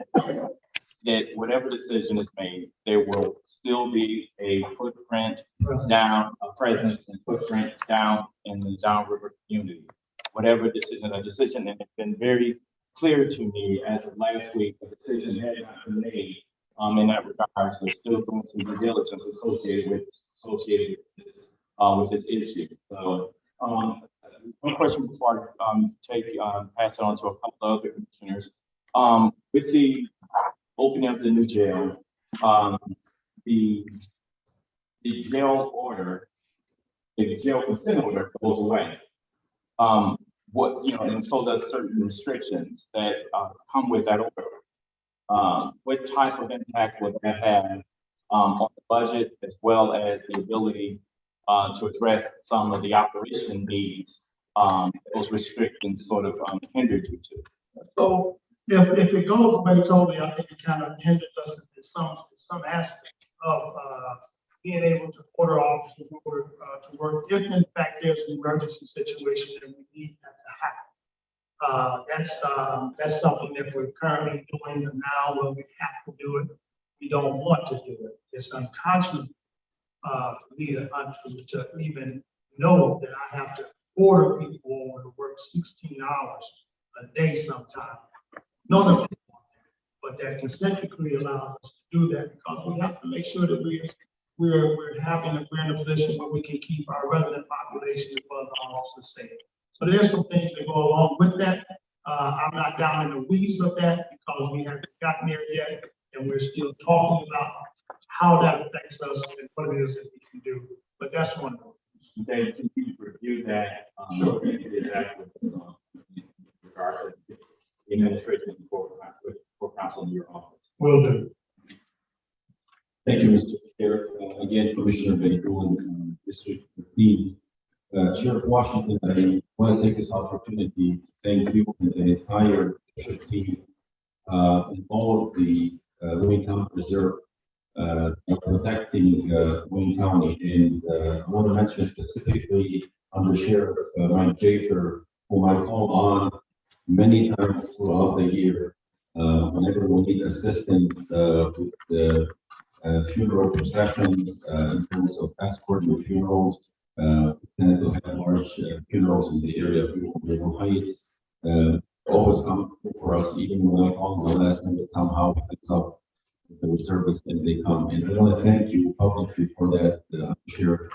whatever decision is made, there will still be a footprint down, a presence and footprint down in the downriver community. Whatever decision, and it's been very clear to me as of last week, the decision had not been made in that regard. So still going through due diligence associated with this issue. So one question before I pass it on to a couple of other commissioners. With the opening of the new jail, the jail order, the jail consent order goes away. And so does certain restrictions that come with that order. What type of impact would that have on the budget, as well as the ability to address some of the operation needs those restrictions sort of hindered you to? So if it goes away totally, I think it kind of hinders us in some aspect of being able to order officers to work if in fact there's an emergency situation and we need that to happen. That's something that we're currently doing now where we have to do it. We don't want to do it. It's unconscionable for me to even know that I have to order people over to work 16 hours a day sometime. None of it, but that consent decree allows us to do that because we have to make sure that we're in a position where we can keep our resident population as well as our officers safe. So there's some things that go along with that. I'm not down in the weeds of that because we haven't gotten there yet, and we're still talking about how that affects us and what it is that we can do. But that's one of them. They continue to review that. Sure. Regardless of the administration for council in your office. Will do. Thank you, Mr. Chair. Again, Commissioner Van Dolen, District 15. Sheriff Washington, I want to take this opportunity to thank you and the entire district team and all of the Wayne County Reserve protecting Wayne County. And I want to mention specifically under Sheriff Mike Schaefer, whom I called on many times throughout the year whenever we need assistance with the funeral processions in terms of escorting funerals. We tend to have large funerals in the area of River Heights. Always come for us, even when I call them the last minute, somehow it picks up the service and they come. And I want to thank you publicly for that, Sheriff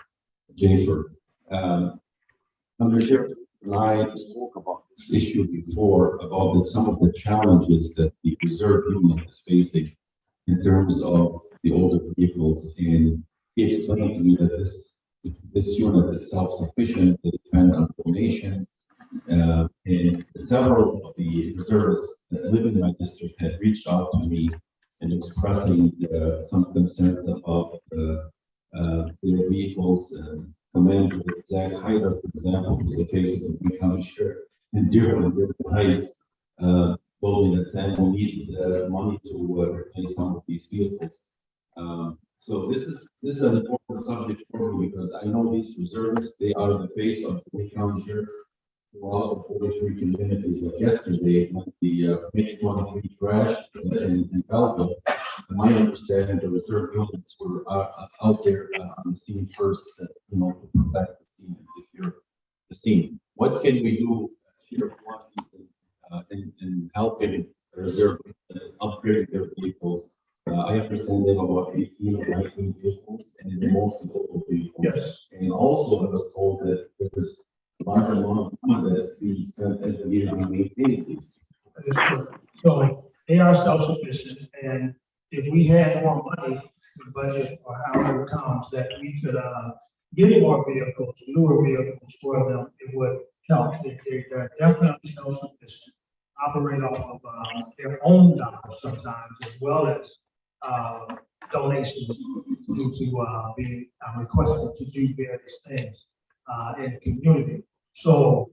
Schaefer. Under Sheriff and I spoke about this issue before about some of the challenges that the reserve unit is facing in terms of the older vehicles, and he explained to me that this unit is self-sufficient, they depend on donations, and several of the reservists that live in my district have reached out to me and expressing some concerns about their vehicles. Commander Zach Hyder, for example, who's the face of the county sheriff in Dearborn Heights, told me that Sam will need money to replace some of these vehicles. So this is an important subject for me because I know these reservists, they are the face of the county sheriff throughout the 43 communities. Like yesterday, when the MiG-23 crashed in Belleville, my understanding, the reserve units were out there on the scene first, to protect the scene and secure the scene. What can we do here in helping the reserve upgrade their vehicles? I understand they have about 18 or 19 vehicles, and the most local vehicles. Yes. And also, I was told that there's a large amount of money that's being spent every year on maintaining these. So they are self-sufficient, and if we had more money in the budget or however it comes, that we could get more vehicles, newer vehicles for them, it would help. They're definitely self-sufficient, operate off of their own dollars sometimes, as well as donations due to being requested to do various things in the community. So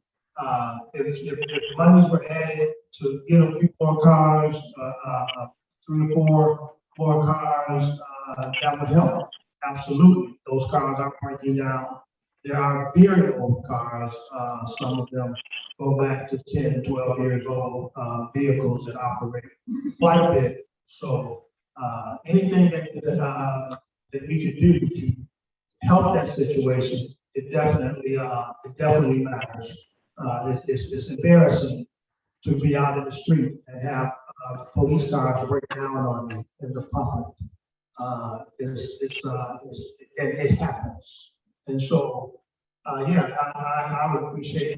if monies were added to get a few more cars, 3 or 4 more cars, that would help. Absolutely. those cars are breaking down. There are very old cars, some of them go back to 10, 12 years old, vehicles that operate quite a bit. So, anything that we could do to help that situation, it definitely matters. It's embarrassing to be out in the street and have, police cars break down on you in the public. It happens. And so, I would appreciate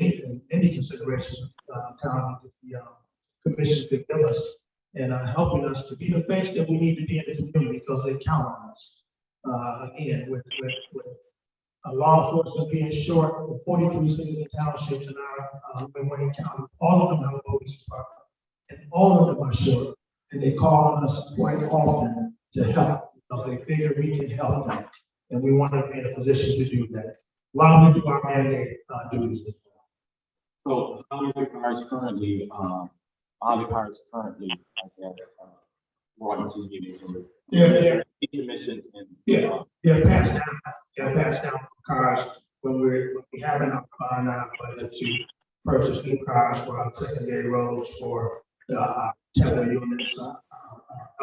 any consideration, town, the commission could give us in helping us to be the face that we need to be in the community because they count on us. Again, with law enforcement being short, the 43 cities and townships in our Wayne County, all of them have a police department, and all of them are short, and they call on us quite often to help because they figure we can help them, and we want to be in a position to do that while we do our mandate duties. So how many cars currently, I guess, brought into the decommissioned and. Pass down cars when we have enough budget to purchase new cars for our secondary roads for the teller units,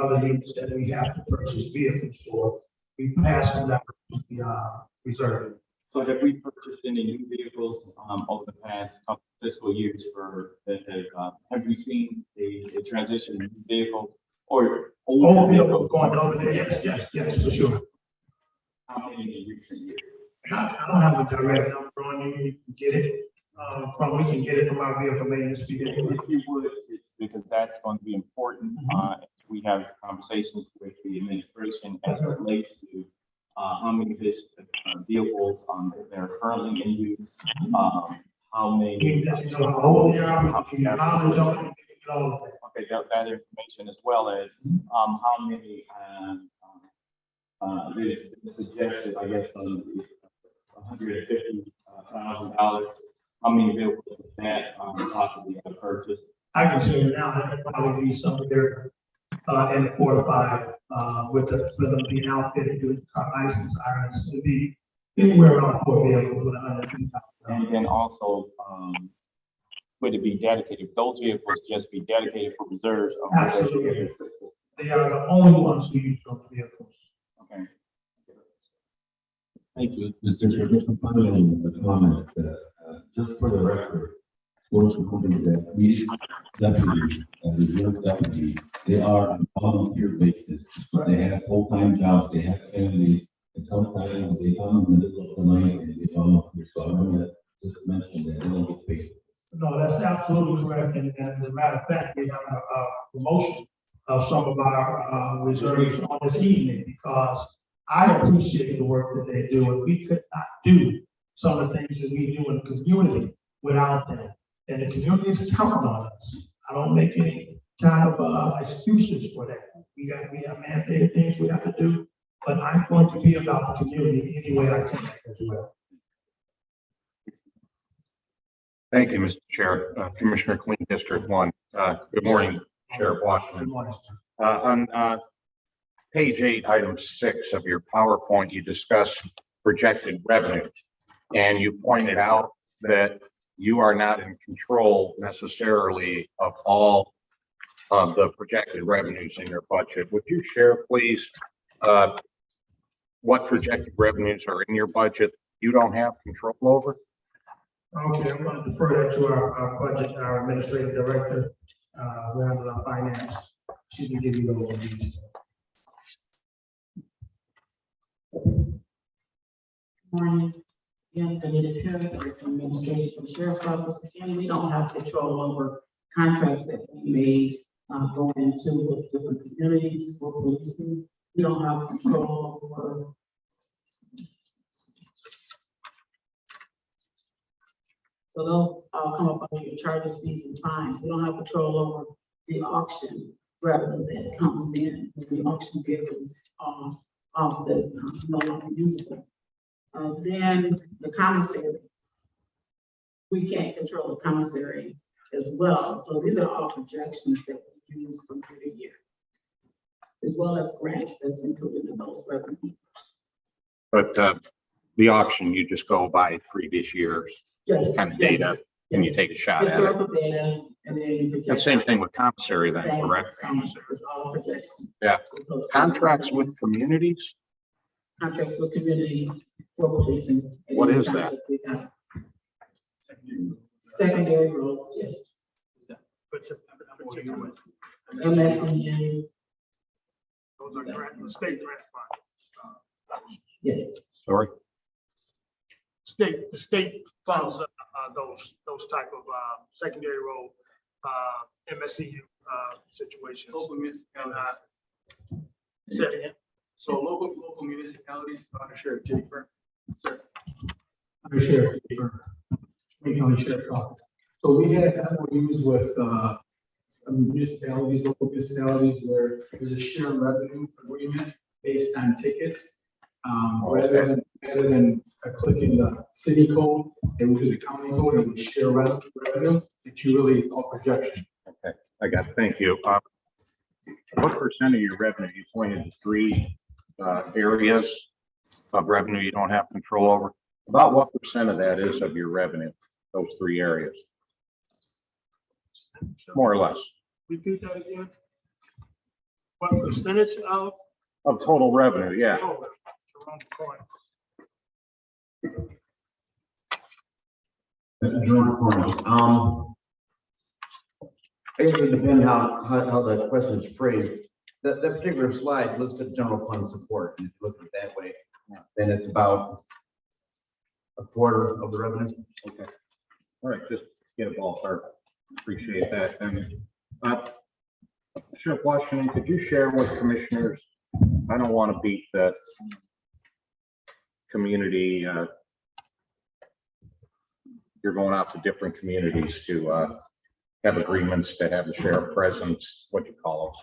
other units that we have to purchase vehicles for. We pass them down to the reserve. So have we purchased any new vehicles over the past couple fiscal years have we seen a transition in new vehicles or old vehicles going over there? Yes, for sure. How many in recent years? I don't have a direct number on you. You can get it we can get it from our vehicle maintenance people. If you would, because that's going to be important. We have conversations with the administration as it relates to how many vehicles that are currently in use, how many. Okay, that information as well as how many it's suggested, I guess, $150,000. How many vehicles would that possibly have purchased? I can say now that it'd probably be somewhere in the 4 to 5 with them being outfitted with license irons to be anywhere around 4 vehicles with $150,000. And then also, would it be dedicated? Those vehicles just be dedicated for reserves? Absolutely. They are the only ones who use those vehicles. Okay. Thank you, Mr. Chair. Just a final comment, just for the record, those who believe that these deputies, reserve deputies, they are on volunteer basis. They have full-time jobs, they have families, and sometimes they come in the middle of the night and they volunteer. So I want to just mention that they don't get paid. No, that's absolutely correct. And as a matter of fact, we have a promotion of some of our reserves on this evening because I appreciate the work that they do, and we could not do some of the things that we do in the community without them. And the community is counting on us. I don't make any kind of excuses for that. We have mandated things we have to do, but I'm going to be about the community any way I can as well. Thank you, Mr. Chair. Commissioner Queen, District 1. Good morning, Sheriff Washington. Good morning. On page 8, item 6 of your PowerPoint, you discuss projected revenues, and you pointed out that you are not in control necessarily of all of the projected revenues in your budget. Would you share, please, what projected revenues are in your budget you don't have control over? Okay, I'm going to defer that to our budget, our administrative director, around our finance. She can give you those reviews. Morning. Again, Anita Terry, Director of Administration for the Sheriff's Office. Again, we don't have control over contracts that we may go into with different communities for policing. We don't have control over. So those all come up under your charges, fees, and fines. We don't have control over the auction revenue that comes in when the auction vehicles off that's no longer usable. Then the commissary. We can't control the commissary as well. So these are all projections that we use from year to year, as well as grants that's included in those revenues. But, the auction, you just go by previous years Yes. kind of data and you take a shot at it. Historical data, and then you project. And same thing with commissary then, Same, correct? It's all projection. Yeah. Contracts with communities? Contracts with communities for policing. And What then is that? contracts we got. Secondary roads, yes. MSCU, Those are grant, state grant funds. yes. Sorry? The state funds, those type of, secondary road, MSCU, situations. Local municipalities. Say it again. So local municipalities, under Sheriff Jennifer. Sir. Under Sheriff, Wayne County Sheriff's Office. So we had MOUs with municipalities, local municipalities where there's a shared revenue agreement based on tickets. Rather than clicking the city code, they would do the county code and would share revenue. It's really, it's all projection. Okay, I got it. Thank you. What percent of your revenue, you pointed to three areas of revenue you don't have control over? About what percent of that is of your revenue, those three areas? More or less, Repeat that again. What percentage of? of total revenue, yeah. Oh, Jerome Coyne. Jerome Corning. I guess it depends how the question is phrased. That particular slide listed general fund support, and if you look at it that way, then it's about a quarter of the revenue. Okay. All right, just get a ballpark. Appreciate that. And Sheriff Washington, could you share with commissioners? I don't want to beat the community. You're going out to different communities to have agreements to have the sheriff presence. What do you call it?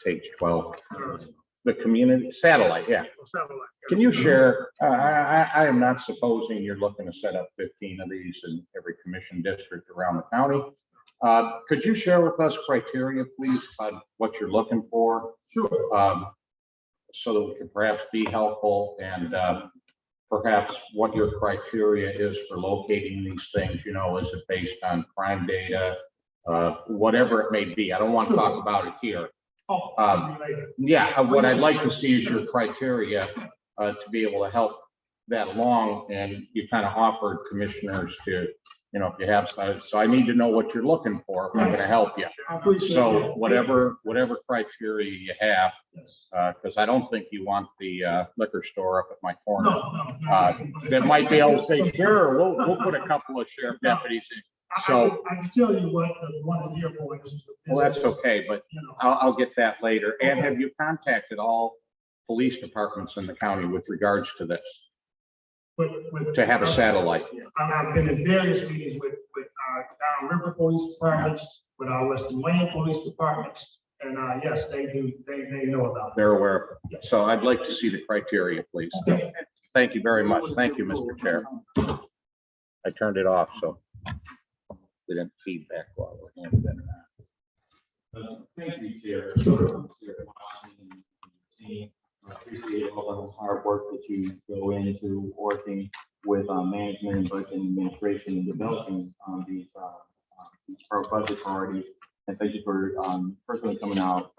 Page 12. The community satellite. Yeah. Satellite. Can you share? I am not supposing you're looking to set up 15 of these in every commission district around the county. Could you share with us criteria, please, on what you're looking for? Sure. So that we can perhaps be helpful and perhaps what your criteria is for locating these things. You know, is it based on crime data, whatever it may be? I don't want to talk about it here. Yeah, what I'd like to see is your criteria to be able to help that along. And you kind of offered commissioners to, you know, if you have, so I need to know what you're looking for. I'm going to help you. So whatever criteria you have, because I don't think you want the liquor store up at my corner. That might be able to say, sure, we'll put a couple of sheriff deputies in. So I can tell you what the one here for is. well, that's okay, but I'll get that later. And have you contacted all police departments in the county with regards to this? To have a satellite? I've been in various meetings with downriver police departments, with our Western Wayne police departments, and yes, they do, they know about it. They're aware. So I'd like to see the criteria, please. Thank you very much. Thank you, Mr. Chair. I turned it off, so we didn't feedback while we're handing it. Thank you, Chair. I appreciate all the hard work that you go into working with management and budget administration and developing these budget priorities. And thank you for personally coming out,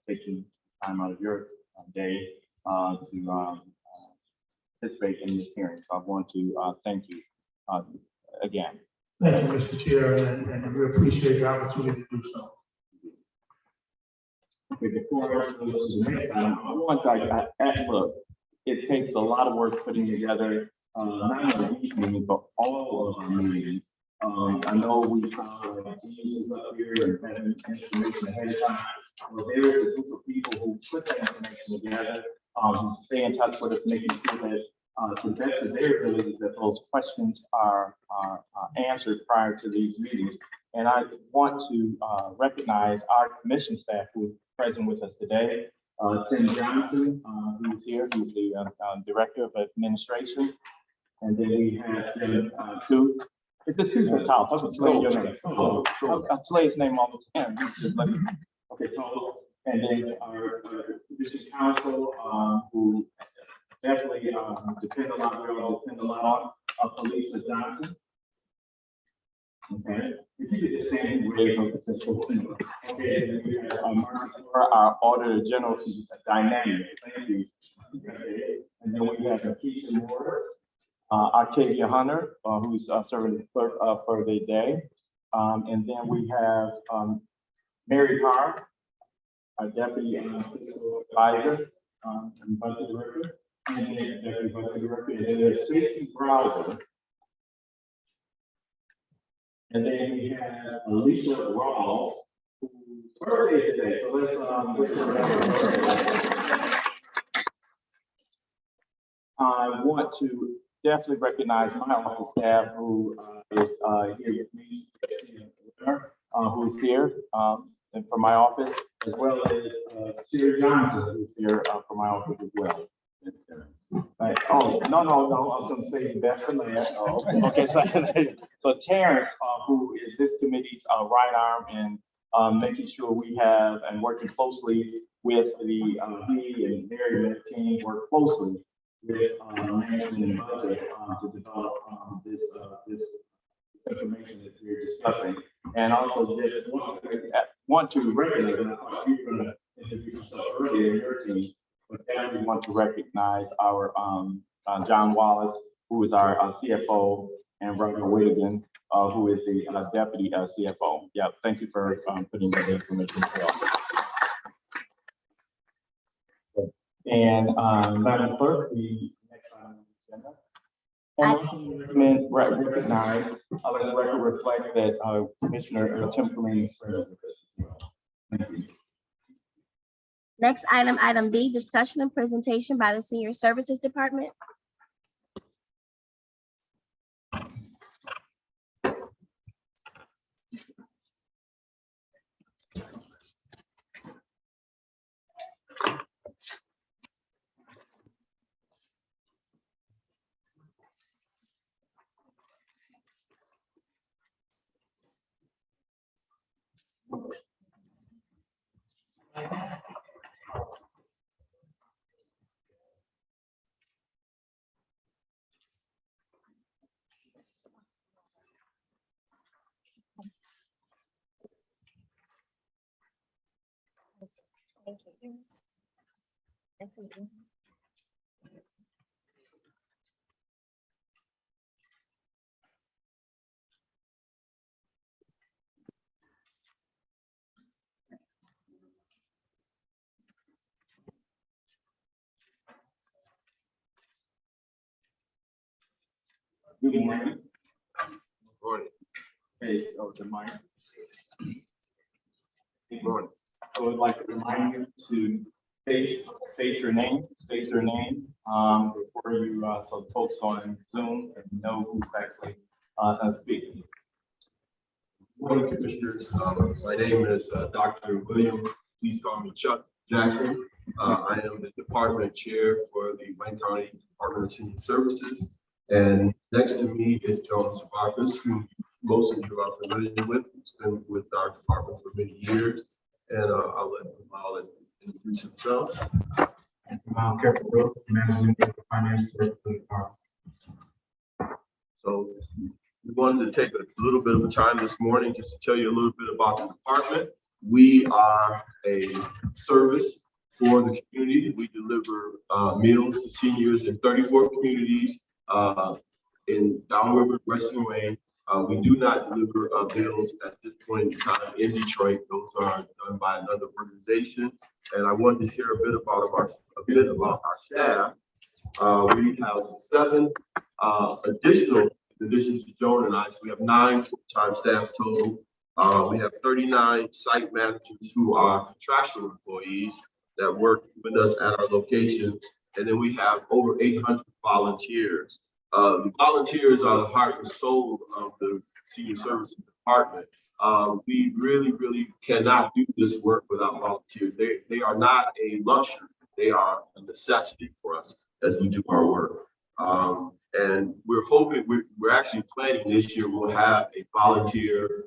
taking time out of your day to participate in this hearing. So I want to thank you again. Thank you, Mr. Chair, and we appreciate the opportunity to do so. Okay, before I go to the next item, I want to look, it takes a lot of work putting together not only these meetings, but all of our meetings. I know we saw Jesus up here and having information ahead of time. Well, there is a group of people who put that information together, who stay in touch with us, making sure that to the best of their ability that those questions are answered prior to these meetings. And I want to recognize our commission staff who is present with us today. Tim Johnson, who's here, who's the Director of Administration. And then we have Tim Tooth. It's the Tooth of College. I'm going to say your name. I'll say his name all the time. Okay, so, and then our Commission Counsel, who definitely, depend a lot, we all depend a lot on, Felicia Johnson. Okay, if you could just stand and raise up the social. Okay, and then we have, Marcy Flora, our Auditor General, she's dynamic, thank you. Okay, and then we have Keisha Morris, Octavia Hunter, who's serving as clerk for the day. And then we have Mary Carr, our deputy fiscal advisor, and budget director, and then deputy budget director, and then there's Stacy Browser. And then we have Alicia Rawls, whose birthday is today, so let's wish her happy birthday. I want to definitely recognize my office staff who is here with me, who is here and from my office, as well as Sherry Johnson, who's here from my office as well. Right. Oh, no, I was gonna say best for last. Oh, okay, so Terrence, who is this committee's right arm in making sure we have and working closely with the he and Mary and their team work closely with management and budget to develop this information that we're discussing. And also just want to recognize, and I thought you were gonna introduce yourself earlier in your team, but definitely want to recognize our John Wallace, who is our CFO, and Roger Whittigan, who is the deputy CFO. Yeah, thank you for putting that information as well. And Madam Clerk, the next item on the agenda. And also recognize, let the record reflect that Commissioner Tim Kareem is present with us as well. Thank you. Next item, item B, discussion and presentation by the Senior Services Department. Thank you. Nice to meet you. Good morning. Morning. Hey, so the mic. Good morning. I would like to remind you to state your name before you, so folks on Zoom and know who's actually speaking. Morning, Commissioners. My name is Dr. William, please call me Chuck Jackson. I am the Department Chair for the Wayne County Department of Senior Services. And next to me is Joan Savakis, who most of you are familiar with. He's been with our department for many years. And I'll let Jamal introduce himself. Jamal Kepler, Managing Director, Finance Director for the department. So we wanted to take a little bit of time this morning just to tell you a little bit about the department. We are a service for the community. We deliver meals to seniors in 34 communities in Downriver, Western Wayne. We do not deliver meals at this point in time in Detroit. Those are done by another organization. And I wanted to share a bit about our staff. We have 7 additional additions to Joan and I. So we have 9 full-time staff total. We have 39 site managers who are contractual employees that work with us at our locations. And then we have over 800 volunteers. The volunteers are the heart and soul of the Senior Services Department. We really cannot do this work without volunteers. They are not a luxury. They are a necessity for us as we do our work. And we're hoping, we're actually planning this year, we'll have a volunteer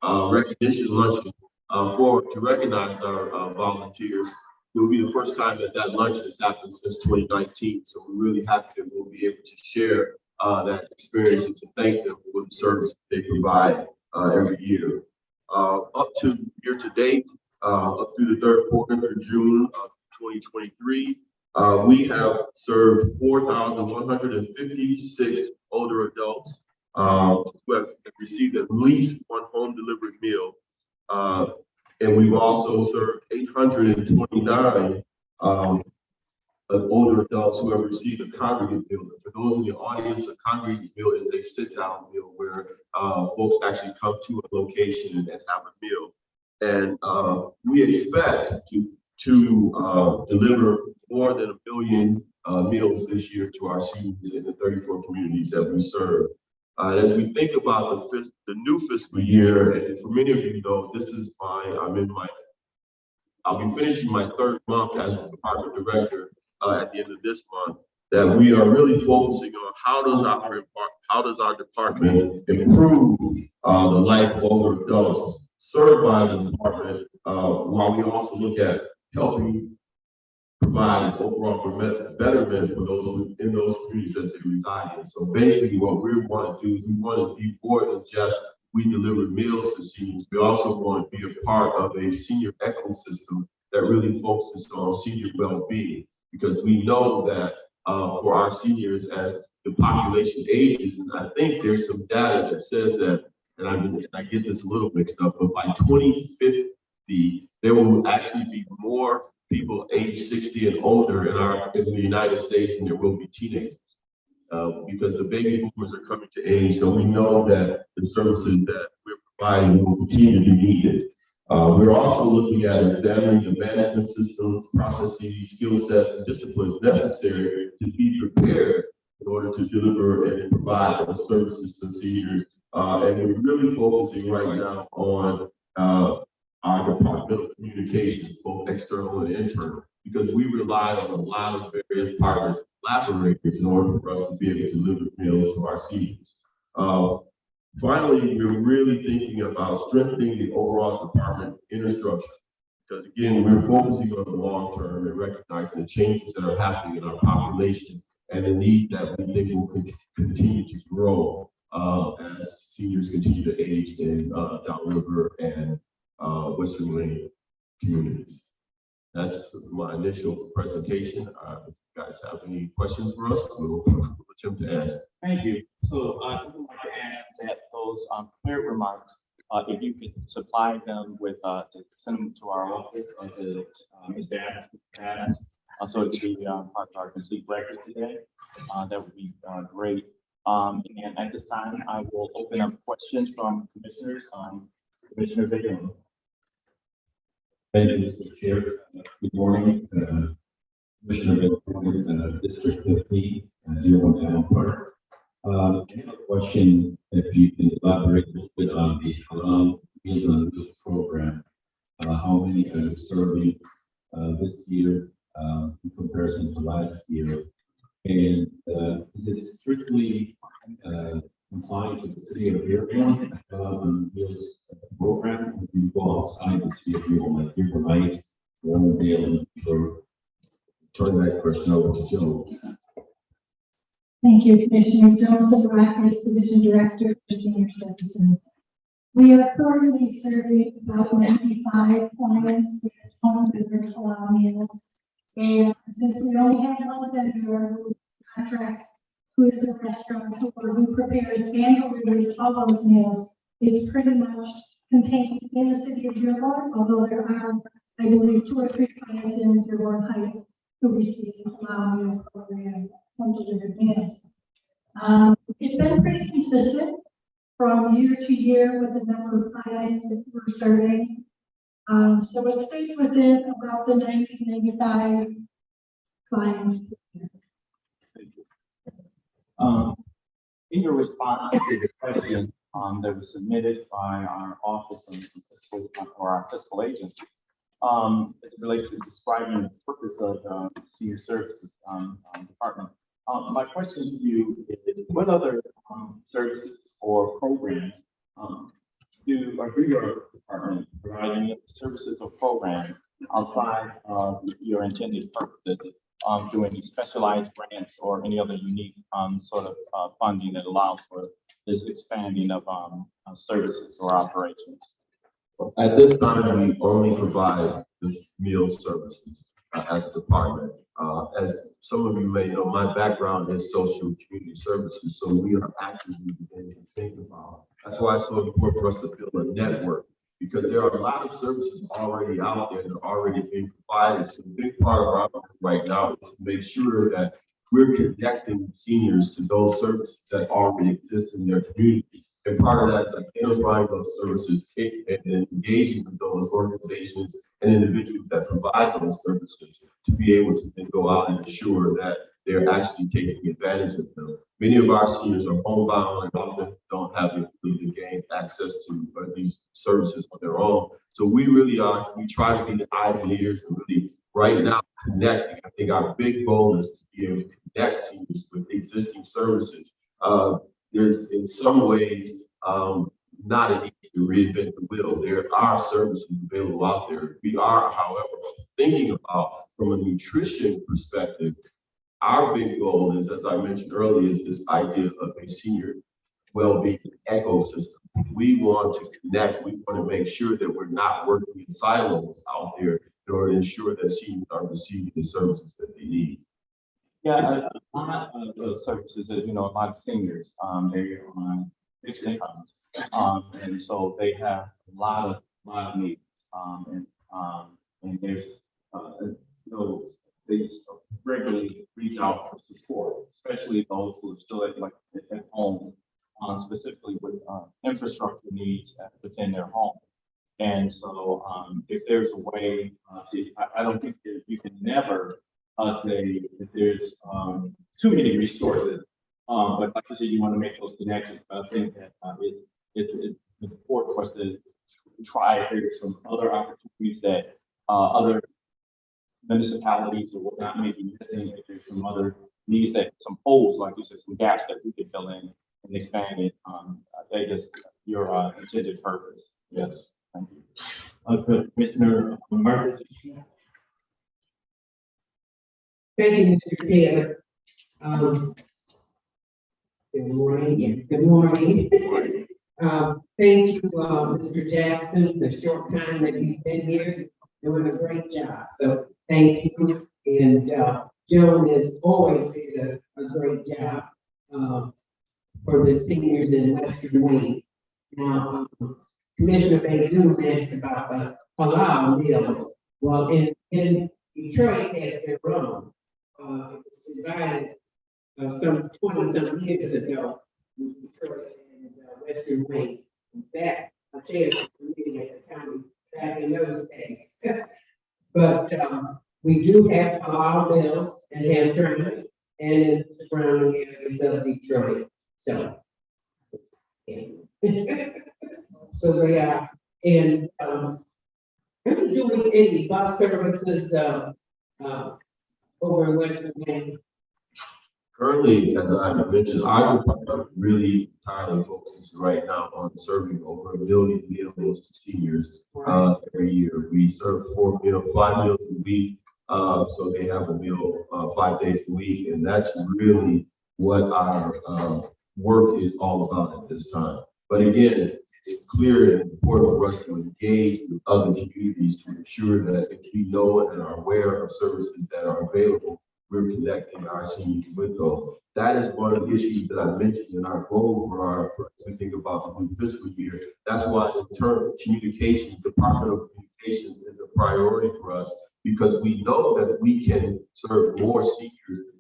recognition luncheon to recognize our volunteers will be the first time that that luncheon has happened since 2019. So we're really happy that we'll be able to share that experience and to thank them for the service they provide every year. Up to year to date, up through the third quarter through June of 2023, we have served 4,156 older adults who have received at least one home delivered meal. And we've also served 829 of older adults who have received a congregate meal. For those in the audience, a congregate meal is a sit-down meal where folks actually come to a location and have a meal. And we expect to deliver more than 1 billion meals this year to our seniors in the 34 communities that we serve. And as we think about the new fiscal year, and for many of you know, this is I'll be finishing my third month as a department director at the end of this month, that we are really focusing on how does our department improve the life of older adults served by the department, while we also look at helping provide overall betterment for those in those communities that they reside in. So basically what we want to do is we want to be more than just we deliver meals to seniors. We also want to be a part of a senior ecosystem that really focuses on senior well-being, because we know that for our seniors, as the population ages, and I think there's some data that says that, and I get this a little mixed up, but by 2050, there will actually be more people age 60 and older in the United States than there will be teenagers, because the baby boomers are coming to age. So we know that the services that we're providing will continue to be needed. We're also looking at examining the management systems, processes, skill sets, and disciplines necessary to be prepared in order to deliver and provide the services to seniors. And we're really focusing right now on our departmental communications, both external and internal, because we rely on a lot of various partners, collaborators, in order for us to be able to deliver meals to our seniors. Finally, we're really thinking about strengthening the overall department infrastructure, because again, we're focusing on the long term and recognizing the changes that are happening in our population and the need that we think will continue to grow as seniors continue to age in downriver and Western Lane communities. That's my initial presentation. If you guys have any questions for us, we'll attempt to answer. Thank you. So I would like to ask that those prepared remarks, if you could supply them with, send them to our office and to Mr. Adams, so it can be part of our complete record today. That would be great. And at this time, I will open up questions from commissioners. Commissioner Vivian. Thank you, Mr. Chair. Good morning, Commissioner District 15, Dearborn Town Park. I have a question, if you can elaborate a little bit on the Meals on Wheels program. How many are you serving this year in comparison to last year? And is it strictly confined to the city of Dearborn Meals program? Or do you go outside the city of Dearborn, like Dearborn Heights, Warrendale, or turn that question over to Joe? Thank you, Commissioner Jones, Blackness, Division Director for Senior Services. We are currently serving about 95 clients with home delivered halal meals. And since we only have one vendor who contract, who is a restaurant who prepares and delivers all those meals, is pretty much contained in the city of Dearborn, although there are, I believe, 2 or 3 clients in Dearborn Heights who receive halal meal program home delivered meals. It's been pretty consistent from year to year with the number of clients that we're serving. So it stays within about the 90, 95 clients. In your response to the question that was submitted by our office or our fiscal agent, as it relates to describing the purpose of senior services department, my question to you is, what other services or programs do, or do your department provide any other services or programs outside of your intended purposes? Through any specialized grants or any other unique, sort of, funding that allows for this expanding of, services or operations? At this time, we only provide this meal services as a department. As some of you may know, my background is social and community services, so we are actively beginning to think about. That's why it's so important for us to build a network, because there are a lot of services already out there that are already being provided. So a big part of our work right now is to make sure that we're connecting seniors to those services that already exist in their community. And part of that is identifying those services and engaging with those organizations and individuals that provide those services to be able to then go out and ensure that they're actually taking advantage of them. Many of our seniors are homebound and often don't have the ability to gain access to these services on their own. So we really are, we try to be the eyes and ears and really right now connecting. I think our big goal is to be able to connect seniors with existing services. There's in some ways not an easy to reinvent the wheel. There are services available out there. We are, however, thinking about from a nutrition perspective. Our big goal is, as I mentioned earlier, is this idea of a senior well-being ecosystem. We want to connect. We want to make sure that we're not working in silos out there in order to ensure that seniors are receiving the services that they need. Yeah, a lot of those services, as you know, a lot of seniors, they're on fixed incomes. And so they have a lot of needs. And there's, they regularly reach out for support, especially those who are still at home, specifically with infrastructure needs within their home. And so if there's a way I don't think that you can never say that there's too many resources, but like I said, you want to make those connections. But I think that it's important for us to try if there's some other opportunities that other municipalities or whatnot may be missing, if there's some other needs that some holes, like you said, some gaps that we could fill in and expand it. That is your intended purpose. Yes, thank you. Commissioner Murphy. Thank you, Mr. Taylor. Good morning. Yeah, good morning. Thank you, Mr. Jackson, the short time that you've been here, doing a great job. So thank you. And Joan has always did a great job for the seniors in Western Wayne. Now, Commissioner Baydun asked about the halal meals. Well, in Detroit has their own. It was divided some 20-some years ago, Detroit and Western Wayne. That I shared with the meeting at the county back in those days. But we do have halal meals in Hamtramck and in the surrounding areas of Detroit. So, yeah. So they are, and are you doing any bus services over in Western Wayne? Currently, as I mentioned, our department really entirely focuses right now on serving over 1 million meals to seniors every year. We serve 5 meals a week, so they have a meal 5 days a week, and that's really what our work is all about at this time. But again, it's clear and important for us to engage with other communities to ensure that if we know and are aware of services that are available, we're connecting our seniors with those. That is one of the issues that I mentioned in our goal for as we think about the new fiscal year. That's why in terms of communications, Department of Communications is a priority for us, because we know that we can serve more seniors.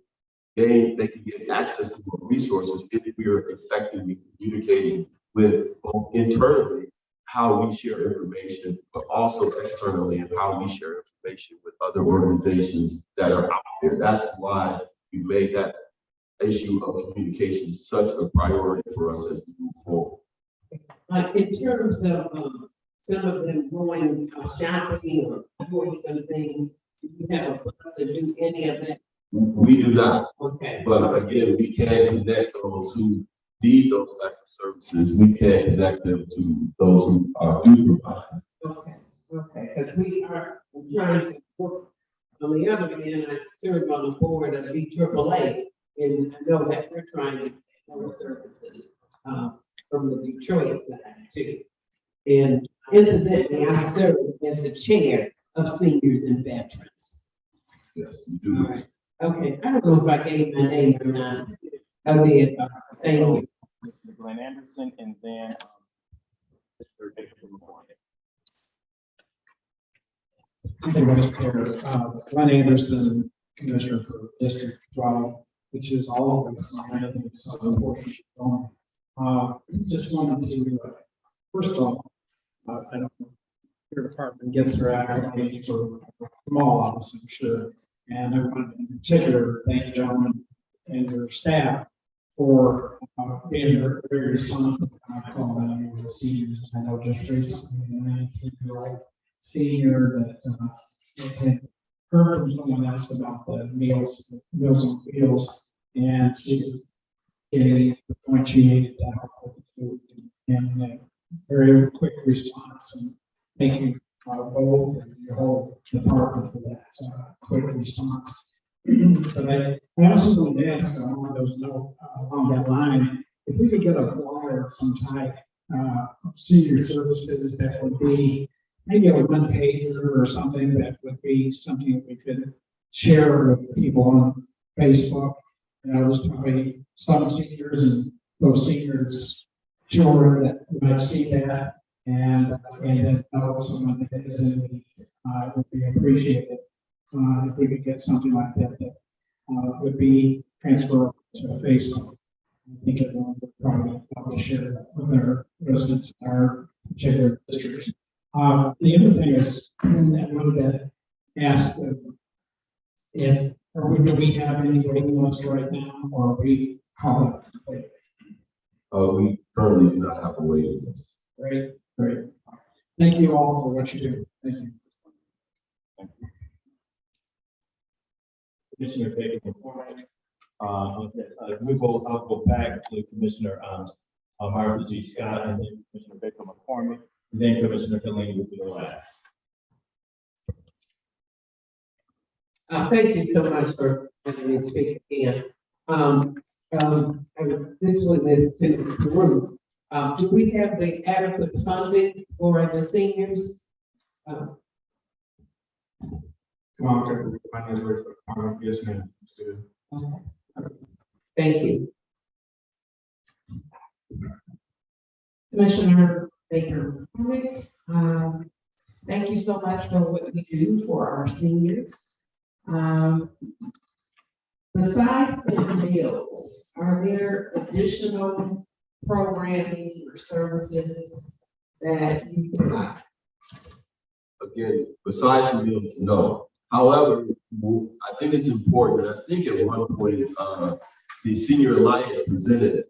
They can get access to more resources if we are effectively communicating with both internally how we share information, but also externally and how we share information with other organizations that are out there. That's why we made that issue of communication such a priority for us as we move forward. In terms of some of them going shopping or doing some things, do you have a bus to do any of that? We do not. Okay. But again, we can connect those who need those type of services, we can connect them to those who do provide. Okay, okay, because we are trying to work. On the other hand, I serve on the board of BAAA, and I know that we're trying to get more services, from the Detroit side too. And incidentally, I serve as the chair of seniors and veterans. Yes, you do. All right, okay, I don't know if I gave my name or not. I did, thank you. Mr. Glenn Anderson, and then, Mr. Victor McCormick. Thank you, Mr. Chair. Glenn Anderson, Commissioner for District 12, which is all of the southern portion of Oklahoma. Just wanted to, first of all, I don't know, your department gets their accolades from all of us, I'm sure. And I want to in particular thank you, gentlemen, and your staff for being very responsible. I call them the seniors. I know just recently, a 19-year-old senior that had heard from someone else about the meals on wheels, and she was getting to the point she needed to help with the food, and very quick response, and thank you both and your whole department for that quick response. But I also want to ask along those along that line, if we could get a flyer of some type of senior services that would be maybe a one pager or something that would be something that we could share with people on Facebook. You know, there's probably some seniors and those seniors children that might see that and then know someone that is in need. Would be appreciated if we could get something like that that would be transferred to Facebook. I think everyone would probably share that with their residents in our particular districts. The other thing is, I wanted to ask if, do we have any waiting lists right now, or are we calling it complete? We currently do not have a waiting list. Great, great. Thank you all for what you do. Thank you. Commissioner Baker McCormick. I'll go back to Commissioner Martha G. Scott, and then Commissioner Baker McCormick, and then Commissioner Delaney will be the last. Thank you so much for letting me speak again. This one is to the group. Do we have the adequate funding for the seniors? Yes, ma'am. Thank you. Commissioner Baker McCormick, thank you so much for what you do for our seniors. Besides the meals, are there additional programming or services that you provide? Again, besides the meals, no. However, I think it's important, I think at one point, the Senior Alliance presented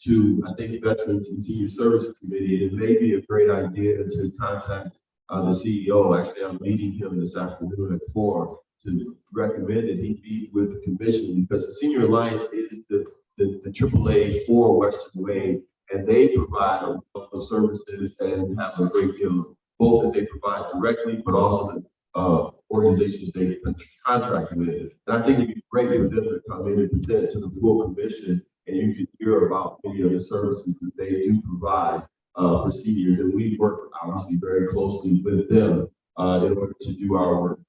to, I think, Veterans and Senior Services Committee. It may be a great idea to contact the CEO. Actually, I'm meeting him this afternoon at 4 to recommend that he meet with the commission, because the Senior Alliance is the AAA for Western Wayne, and they provide a lot of services and have a great deal, both that they provide directly, but also the organizations they contract with. And I think it'd be great for them to come in and present to the full commission, and you can hear about many of the services that they do provide for seniors. And we work obviously very closely with them in order to do our work.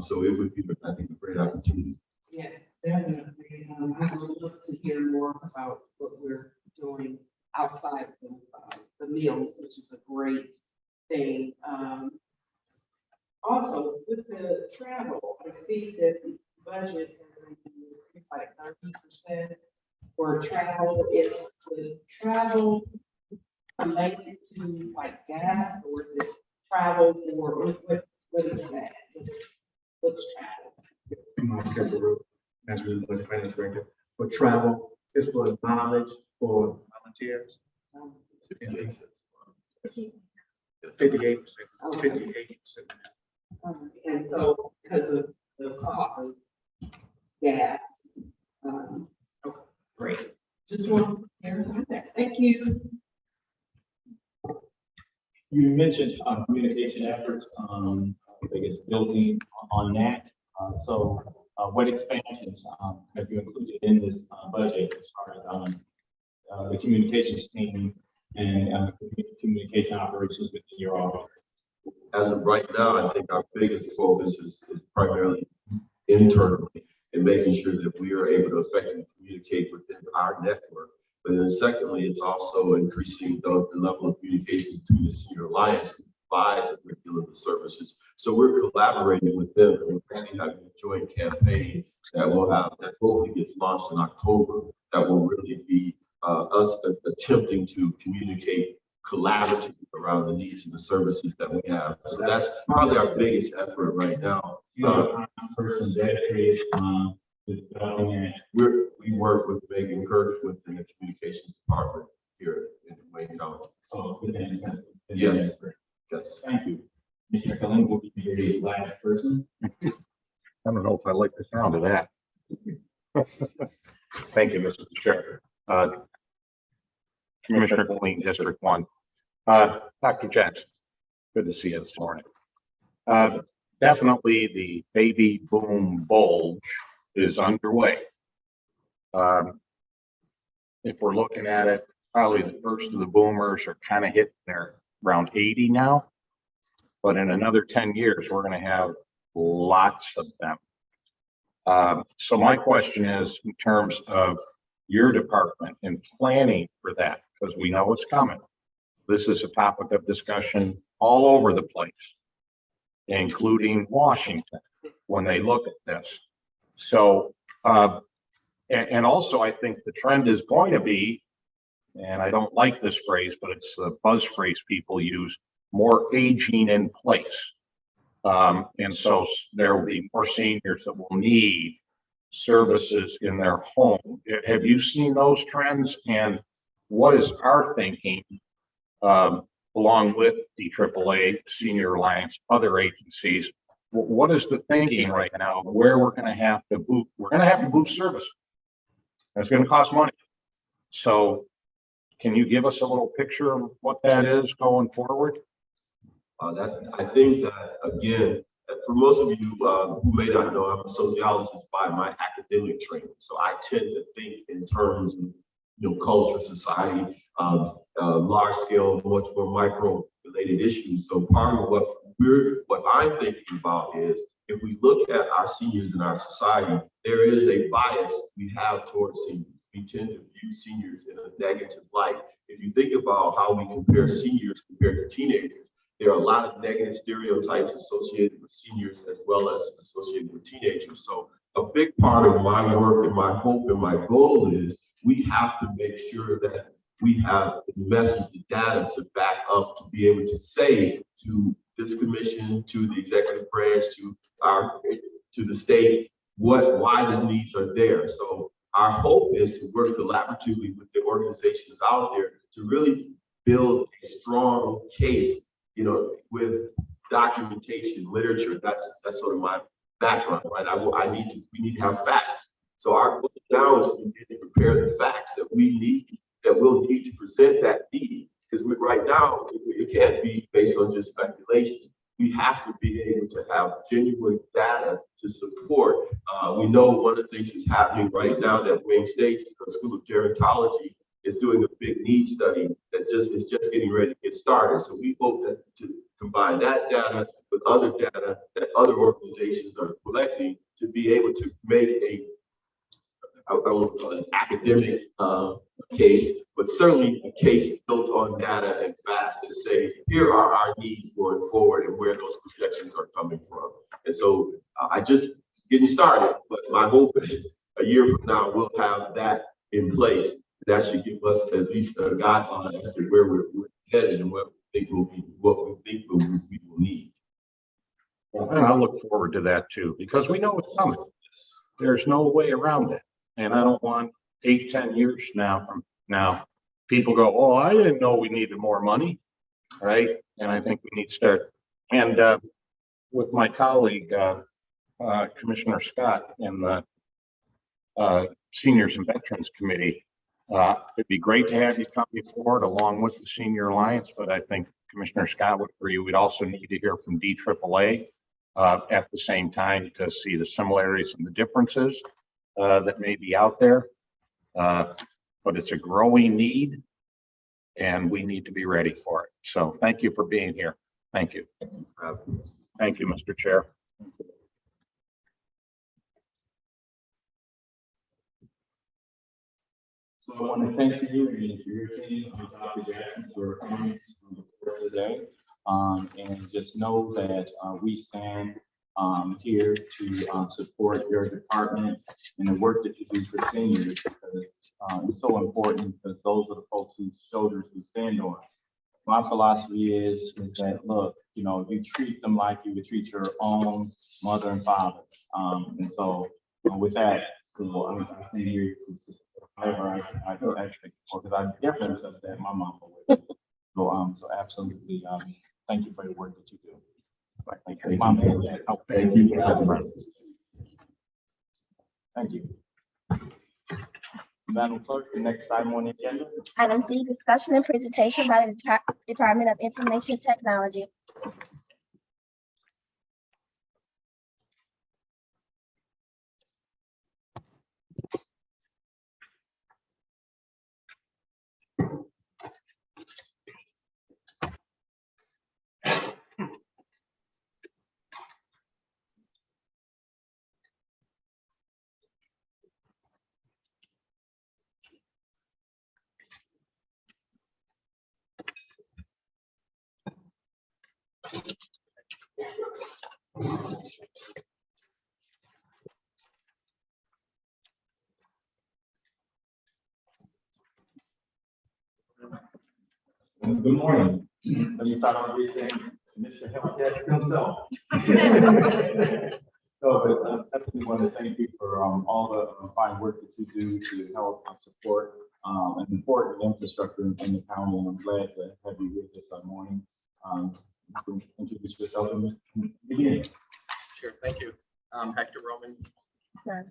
So it would be, I think, a great opportunity. Yes, definitely. I would love to hear more about what we're doing outside of the meals, which is a great thing. Also, with the travel, I see that the budget has increased like 30% for travel. Is the travel related to like gas, or is it travel for what is that? What's travel? As we look at finance director, for travel, is for knowledge for volunteers. 58%. 58%. And so, because of the cost of gas, great. Just want you. You mentioned communication efforts, I guess building on that. So what expansions have you included in this budget as far as the communications team and communication operations within your office? As of right now, I think our biggest focus is primarily internally and making sure that we are able to effectively communicate within our network. But then secondly, it's also increasing the level of communications between the Senior Alliance who provides a great deal of the services. So we're collaborating with them. We're actually having a joint campaign that hopefully gets launched in October. That will really be us attempting to communicate collaboratively around the needs and the services that we have. So that's probably our biggest effort right now. You know, person dedicated to developing it. We work with Megan Kirk within the communications department here in Wayne County. So Yes. Yes. Thank you. Commissioner Cullen will be the last person. I don't know if I like the sound of that. Thank you, Mr. Chair. Commissioner Colleen, District 1. Dr. Jackson, good to see you this morning. Definitely the baby boom bulge is underway. If we're looking at it, probably the first of the boomers are kind of hitting their around 80 now. But in another 10 years, we're going to have lots of them. So my question is, in terms of your department and planning for that, because we know it's coming. This is a topic of discussion all over the place, including Washington, when they look at this. So, and also I think the trend is going to be, and I don't like this phrase, but it's the buzz phrase people use, more aging in place. And so there will be more seniors that will need services in their home. Have you seen those trends? And what is our thinking, along with the AAA, Senior Alliance, other agencies? What is the thinking right now where we're going to have to boot? We're going to have to boot service. It's going to cost money. So can you give us a little picture of what that is going forward? I think that, again, for most of you who may not know, I'm a sociologist by my academic training. So I tend to think in terms of, culture, society, large scale, much more micro related issues. So part of what I'm thinking about is, if we look at our seniors in our society, there is a bias we have towards seniors. We tend to view seniors in a negative light. If you think about how we compare seniors compared to teenagers, there are a lot of negative stereotypes associated with seniors as well as associated with teenagers. So a big part of my work and my hope and my goal is we have to make sure that we have the message, the data to back up, to be able to say to this commission, to the executive branch, to the state, why the needs are there. So our hope is to work collaboratively with the organizations out there to really build a strong case, with documentation, literature. That's sort of my background, right? We need to have facts. So our goal now is to prepare the facts that we'll need to present that need. Because right now, it can't be based on just speculation. We have to be able to have genuine data to support. We know one of the things that's happening right now that Wayne State School of Gerontology is doing a big need study that is just getting ready to get started. So we hope that to combine that data with other data that other organizations are collecting to be able to make I won't call it an academic case, but certainly a case built on data and facts that say, here are our needs going forward and where those projections are coming from. And so I just getting started, but my hope is a year from now, we'll have that in place. That should give us at least a guideline as to where we're headed and what we think we will need. Well, and I look forward to that too, because we know it's coming. There's no way around it. And I don't want 8-10 years from now, people go, oh, I didn't know we needed more money, right? And I think we need to start. And with my colleague, Commissioner Scott in the Seniors and Veterans Committee, It'd be great to have you come before it along with the Senior Alliance, but I think Commissioner Scott would agree. We'd also need to hear from DAAA at the same time to see the similarities and the differences that may be out there. But it's a growing need and we need to be ready for it. So thank you for being here. Thank you. Thank you, Mr. Chair. So I want to thank you and your team, Dr. Jackson, for coming before us today. And just know that we stand here to support your department and the work that you do for seniors, because it's so important, because those are the folks whose shoulders we stand on. My philosophy is that, look, you know, you treat them like you would treat your own mother and father. And so with that, so I stand here however I actually, because I definitely said that my mom would. So absolutely, thank you for the work that you do. Thank you. Mom, thank you for having us. Thank you. Madam Clerk, the next item on the agenda. Item C, discussion and presentation by the Department of Information Technology. Good morning. Let me start off by saying, Mr. Help Desk himself. So, but I definitely want to thank you for all the fine work that you do to help and support an important infrastructure in the county. And I'm glad to have you with us this morning. You can introduce yourself and begin. Sure, thank you. Hector Roman. Sir.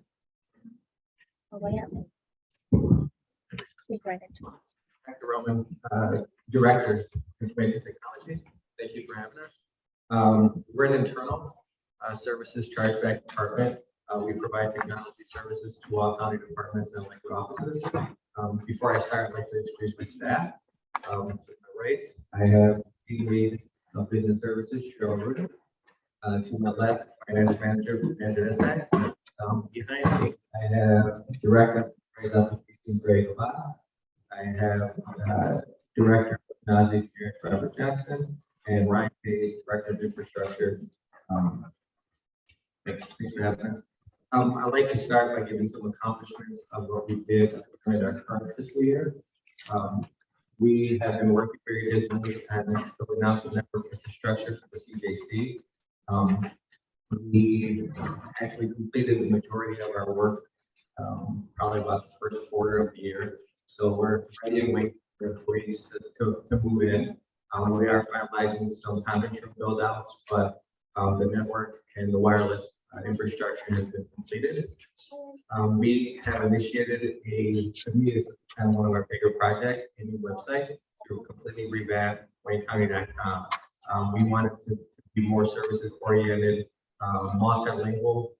Oh, wait a minute. Speak right into it. Hector Roman, Director of Information Technology. Thank you for having us. We're an internal services chargeback department. We provide technology services to all county departments and elected offices. Before I start, I'd like to introduce my staff. To my right, I have Team Lead of Business Services, Cheryl Rudin. To my left, Finance Manager, Andrew Essay. Behind me, I have Director of Greg Glass. I have Director of Technology Experience, Robert Jackson, and Ryan Hayes, Director of Infrastructure. Thanks for having us. I'd like to start by giving some accomplishments of what we did during our current fiscal year. We have been working very diligently at building out the network infrastructure for the CJC. We actually completed the majority of our work, probably about the first quarter of the year. So we're ready to wait for employees to move in. We are finalizing some conventional build outs, but the network and the wireless infrastructure has been completed. We have initiated kind of one of our bigger projects, a new website to completely revamp WayneCounty.com. We wanted to be more services oriented, multilingual,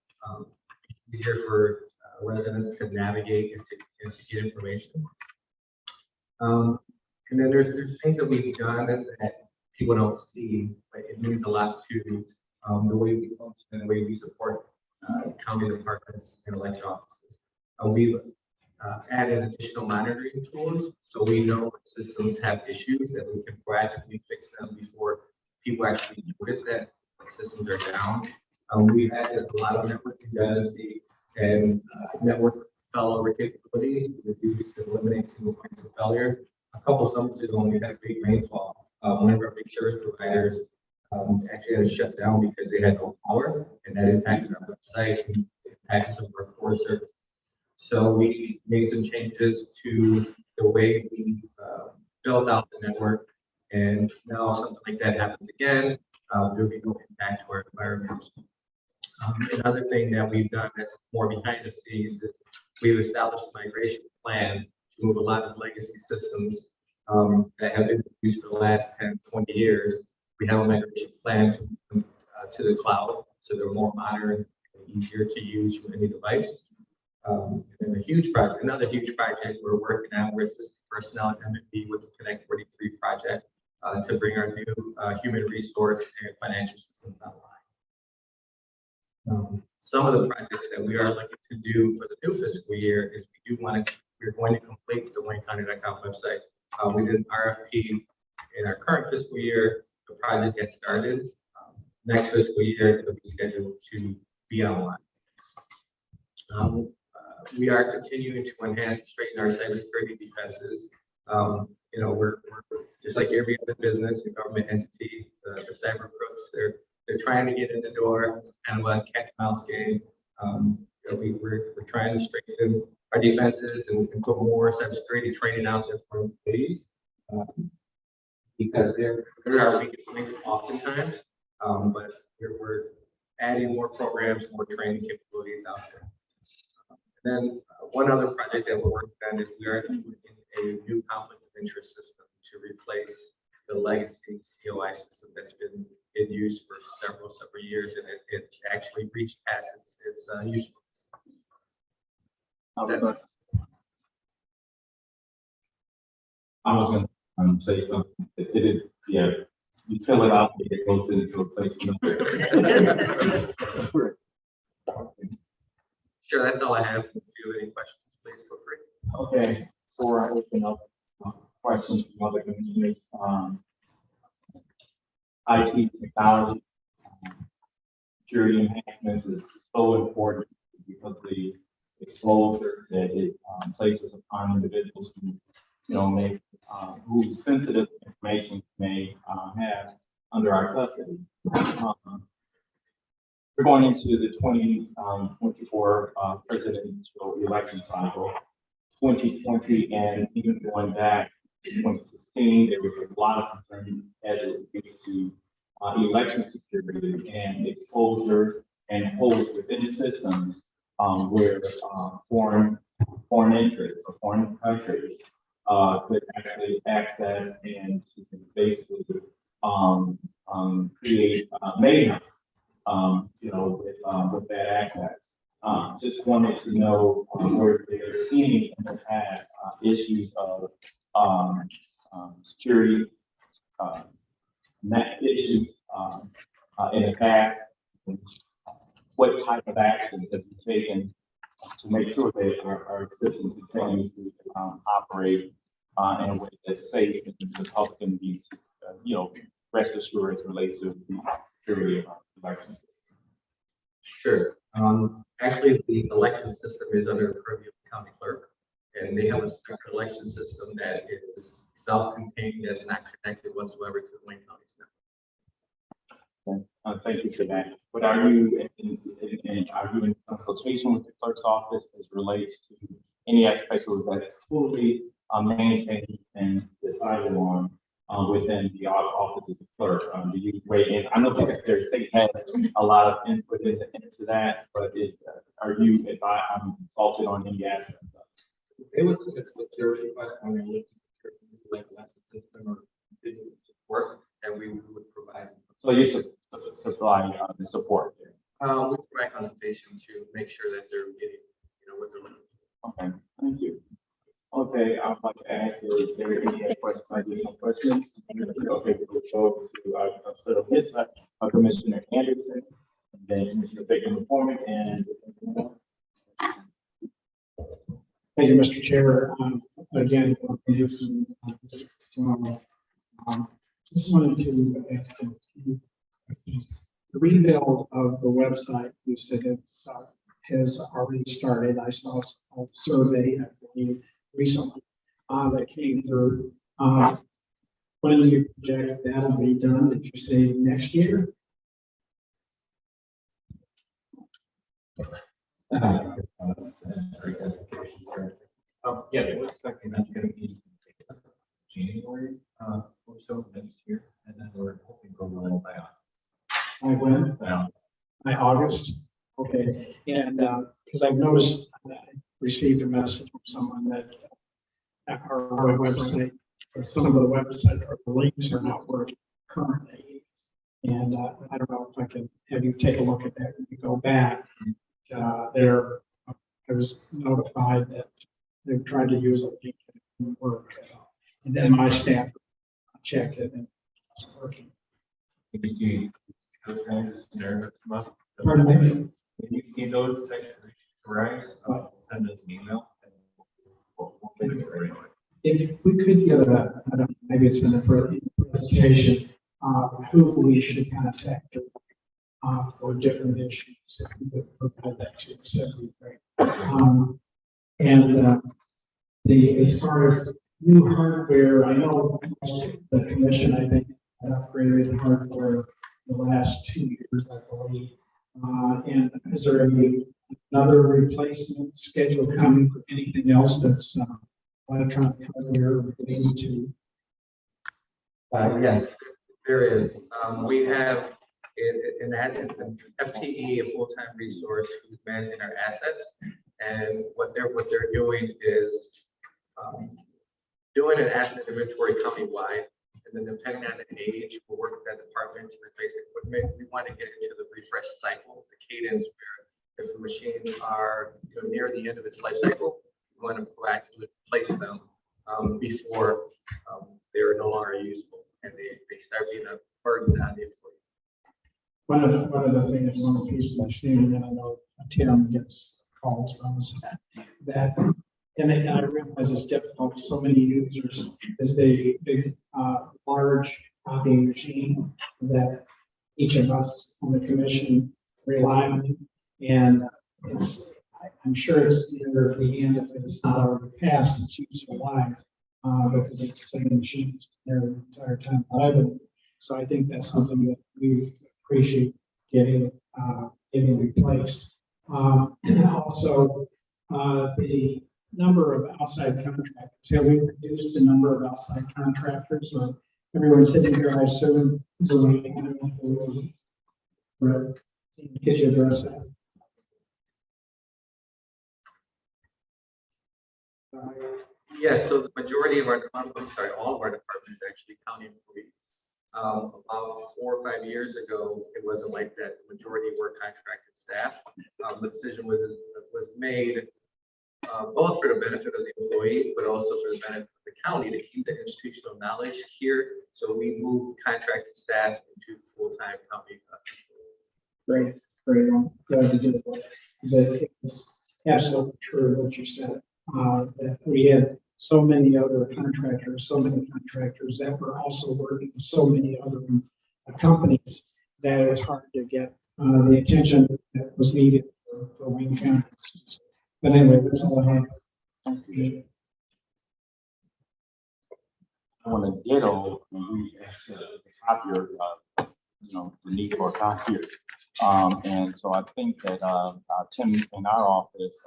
easier for residents to navigate and to get information. And then there's things that we've done that people don't see, but it means a lot to the way we function and the way we support county departments and elected offices. We've added additional monitoring tools, so we know when systems have issues that we can proactively fix them before people actually notice that systems are down. We've added a lot of network redundancy and network failover capabilities to reduce and eliminate single points of failure. A couple summers ago, when we had a big rainfall, one of our big service providers actually had to shut down because they had no power, and that impacted our website and impacted some of our core services. So we made some changes to the way we built out the network, and now if something like that happens again, there'll be no impact to our environment. Another thing that we've done that's more behind the scenes is we've established a migration plan move a lot of legacy systems that have been used for the last 10, 20 years. We have a migration plan to the cloud, so they're more modern and easier to use from any device. And then a huge project, another huge project we're working on, we're assisting personnel at MNP with the Connect 43 project to bring our new human resource and financial systems online. Some of the projects that we are looking to do for the new fiscal year is we're going to complete the WayneCounty.gov website. We did an RFP in our current fiscal year. The project has started. Next fiscal year, it'll be scheduled to be online. We are continuing to enhance and straighten our cybersecurity defenses. We're just like every other business and government entity, the cyber crooks, they're trying to get in the door. It's kind of a cat and mouse game. We're trying to strengthen our defenses and put more cybersecurity training out there for employees because they're our weakest link oftentimes. But we're adding more programs, more training capabilities out there. Then one other project that we're working on is we are doing a new conflict of interest system to replace the legacy COI system that's been in use for several years, and it actually reached past its usefulness. I was going to say something. It is, yeah, you fill it out, it goes into a place. Sure, that's all I have. If you have any questions, please feel free. Okay, before I open up questions from other commissioners, IT technology, security enhancements is so important because the exposure that it places upon individuals who, may, whose sensitive information may have under our custody. We're going into the 2024 presidential election cycle. 2020 and even going back to 2016, there was a lot of concern as it relates to election security and exposure and holes within systems where foreign interests or foreign countries could actually access and basically create mayhem. With that access. Just wanted to know where they're seeing in the past issues of security issues in the past. What type of actions have you taken to make sure that our system continues to operate in a way that's safe and the public can be, rest assured as relates to the security of our elections? Sure. Actually, the election system is under the purview of the county clerk, and they have a separate election system that is self-contained, that's not connected whatsoever to the Wayne County system. Thank you for that. But are you in consultation with the clerk's office as relates to any aspects of that fully maintained and decided on within the office of the clerk? Do you weigh in? I know the Secretary of State has a lot of input into that, but are you consulted on any aspects of it? It was just a security request when we looked at like election system or didn't work, and we would provide. So you supply the support there. We provide consultation to make sure that they're getting, what they're looking for. Okay, thank you. Okay, I'd like to ask you, is there any questions, additional questions? Okay, we'll go to Commissioner Anderson, and then Commissioner Baker McCormick, and Thank you, Mr. Chair. Again, just wanted to ask a few questions. The rebuild of the website, you said it has already started. I saw a survey, I believe, recently that came through. When do you project that'll be done? Did you say next year? Yeah, we're expecting that's going to be January or so next year, and then we're hoping to go live by August. By when? By August. Okay, and because I've noticed I received a message from someone that our website, or some of the website, or the links are not working currently. And I don't know if I can have you take a look at that when you go back. I was notified that they tried to use a link and it didn't work. And then my staff checked it and it's working. If you see those kinds of scenarios come up. Pardon me? If you see those types of issues arise, send us an email. And we'll fix it right away. If we could get I don't know, maybe it's in the presentation, who we should contact for different issues. If we could provide that to us, that'd be great. As far as new hardware, I know the commission, I think, had upgraded hardware the last 2 years, I believe. And is there another replacement schedule coming for anything else that's electronic hardware we need to? Yes, there is. We have an FTE, a full-time resource who's managing our assets. And what they're doing is doing an asset inventory company-wide. And then depending on the age, we'll work with that department to replace equipment. We want to get into the refresh cycle, the cadence where if the machines are near the end of its life cycle, we want to proactively replace them before they're no longer usable and they start being a burden on the employee. One of the things, one piece of machine, and I know Tim gets calls from us that, and I realize it's difficult for so many users, is the big, large copying machine that each of us on the commission rely on. And I'm sure it's near the end, if it's not already passed its useful life, because it's the same machine there the entire time. So I think that's something that we appreciate getting replaced. And also the number of outside contractors. Have we reduced the number of outside contractors? Or everyone sitting here, I assume, is only one employee. Right? Could you address that? Yeah, so the majority of our, all of our departments actually county employees. About 4 or 5 years ago, it wasn't like that. The majority were contracted staff. The decision was made both for the benefit of the employee, but also for the benefit of the county to keep the institutional knowledge here. So we moved contracted staff into full-time county. Great. I'm glad to do it. It's absolutely true what you said. That we had so many contractors that were also working with so many other companies that it's hard to get the attention that was needed for Wayne County. But anyway, that's all I have. I want to ditto at the top here, the need for a copier. And so I think that Tim in our office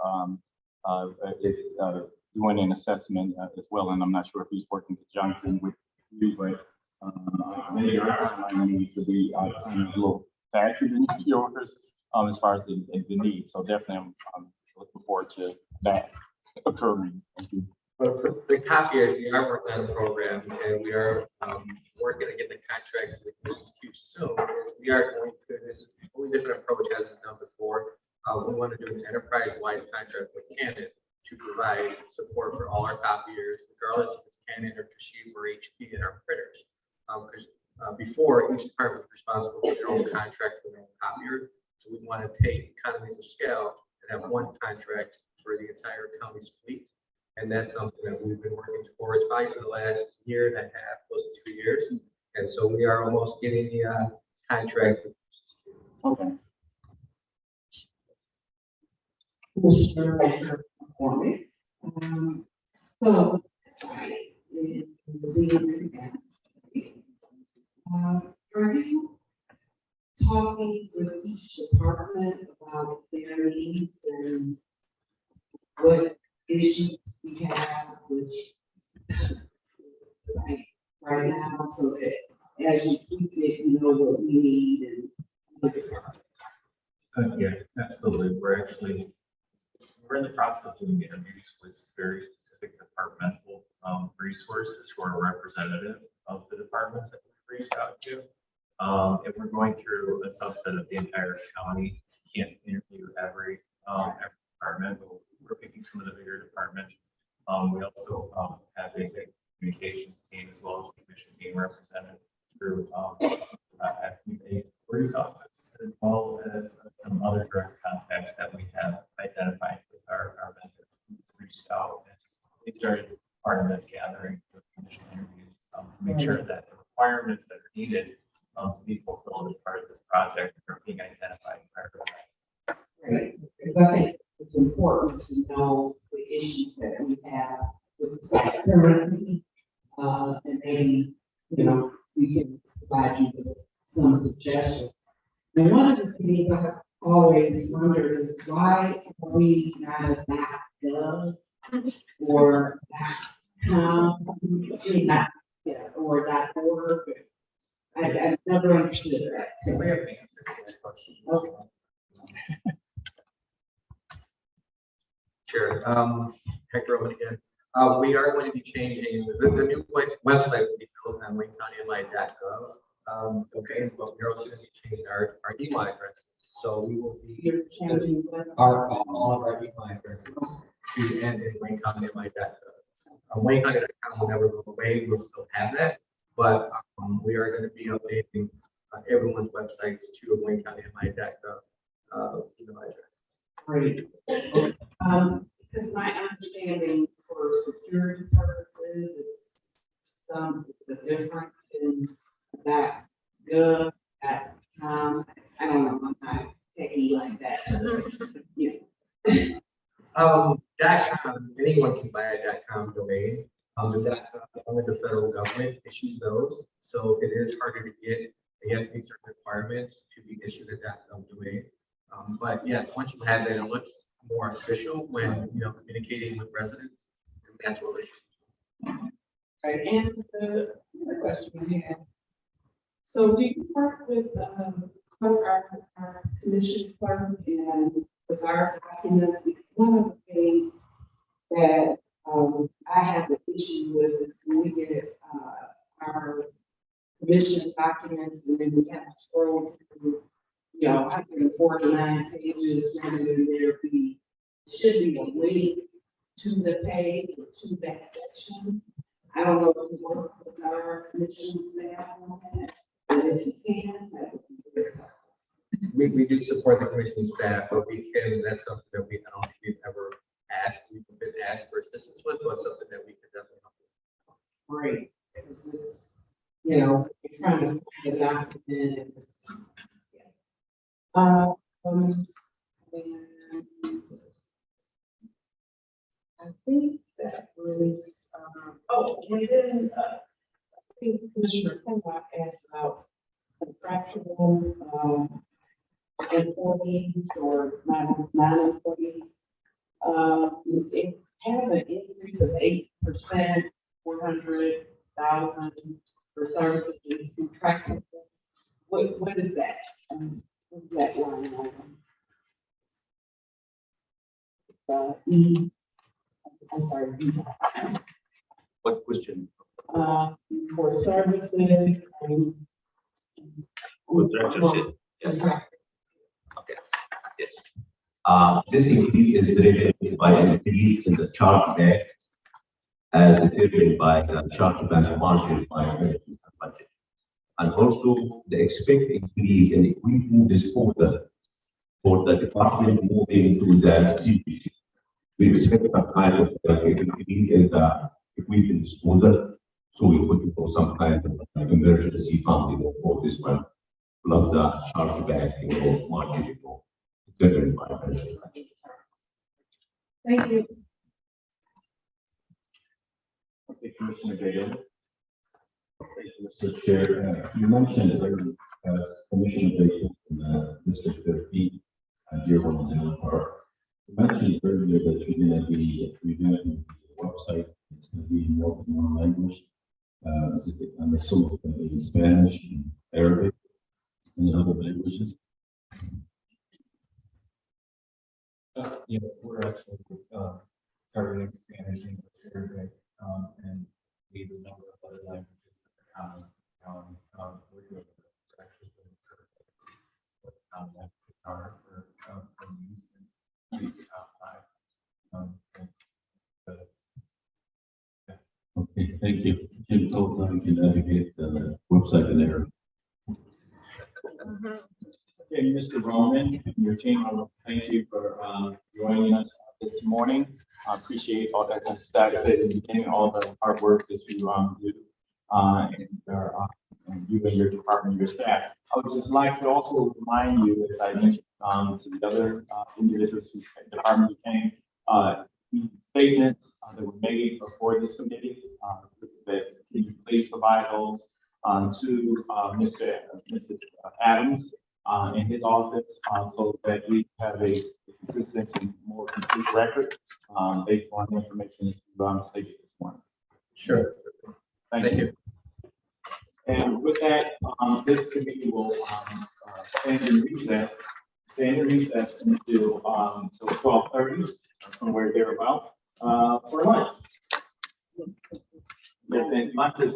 is doing an assessment as well, and I'm not sure if he's working in conjunction with you, but maybe our timeline needs to be a little faster than yours as far as the need. So definitely, I'm looking forward to that occurring. Thank you. But for the copiers, we are working on a program, and we are working to get the contract to the commission's queue soon. We are going to, this is a totally different approach as we've done before. We want to do an enterprise-wide contract with Canon to provide support for all our copiers, regardless if it's Canon or Toshiba or HP and our printers. Because before, each department was responsible for their own contract with their own copier. So we want to take economies of scale and have one contract for the entire county's fleet. And that's something that we've been working towards probably for the last year and a half, close to 2 years. And so we are almost getting the contract. Okay. Commissioner Baker McCormick. So, sorry, are you talking with each department about their needs and what issues we have with site right now, so that as you tweak it, you know what we need and look at Yeah, absolutely. We're actually we're in the process of doing interviews with very specific departmental resources who are representative of the departments that we've reached out to. And we're going through a subset of the entire county. Can't interview every department, but we're picking some of the bigger departments. We also have a communications team as well as the commission team represented through FBA Corey's office, as well as some other direct contacts that we have identified with our vendor who's reached out. And they started part of this gathering with initial interviews to make sure that the requirements that are needed to be fulfilled as part of this project are being identified and prioritized. Right, because I think it's important to know the issues that we have with the site currently. And maybe, you know, we can provide you with some suggestions. And one of the things I've always wondered is why are we not a .gov or .com, not, yeah, or .org? I never understood that. So We have an answer to that question. okay. Sure. Heck, Rowan again. We are going to be changing, the new website will be built on WayneCountyMI.gov. Okay, but we're also going to be changing our email addresses. So we will be changing all of our email addresses to end in WayneCountyMI.gov. WayneCounty.com will never go away. We'll still have that, but we are going to be updating everyone's websites to a WayneCountyMI.gov email address. Great. Because my understanding for security purposes, it's a difference in that gov, that I don't know, I'm not techie like that. Yeah. .com, anyone can buy a .com domain. Only the federal government issues those, so it is harder to get. You have to meet certain requirements to be issued a .com domain. But yes, once you have that, it looks more official when communicating with residents. And that's what we should. Right, and the other question I had. So do you work with our commission clerk and with our documents? It's one of the things that I have an issue with is when we get our commission documents and then we have to scroll through 149 pages, whether there should be a link to the page or to that section. I don't know if you work with our commission staff on that, but if you can, that would be very helpful. We do support the commission staff, but that's something that I don't think we've ever asked. We've been asked for assistance with, but something that we could definitely help with. Great, because it's, you're trying to find a document and and I think that was, and then I think Commissioner Penlock asked about contractual employees or non-employees. It has an increase of 8%, 400,000 for services and contractual. What is that? What is that line item? I'm sorry. What question? For services and. Contractorship. Yes. Okay, yes. This increase is driven by an increase in the chargeback as determined by the chargeback margin by budget. And also the expected increase in equipment disposal for the department moving to the CPG. We expect some kind of increase in the equipment disposal. So we're looking for some kind of emergency funding for this one, plus the chargeback, margin, determined by budget. Thank you. Okay, Commissioner Gaylor. Thank you, Mr. Chair. You mentioned earlier, Commissioner Gaylor from District 13, Dearborn and Dillon Park. You mentioned earlier that you're going to be revamping the website. It's going to be in more than one language. I'm assuming it's going to be in Spanish, and Arabic, and other languages. Yeah, we're actually, targeting Spanish, English, Arabic, and leave a number of other languages. We're doing actually doing that guitar for use and outside. But Okay, thank you. Jim Toth, you can navigate the website in there. Okay, Mr. Roman, and your team, I want to thank you for joining us this morning. I appreciate all that, as Stack said in the beginning, all the hard work that you do, and you and your department, your staff. I would just like to also remind you, as I mentioned to the other individuals who department who came, the statements that were made before this committee, that can you please provide those to Mr. Adams in his office, so that we have a consistent and more complete record based on the information you stated this morning. Sure. Thank you. And with that, this committee will stand in recess until 12:30, somewhere thereabout, for lunch. And then lunch is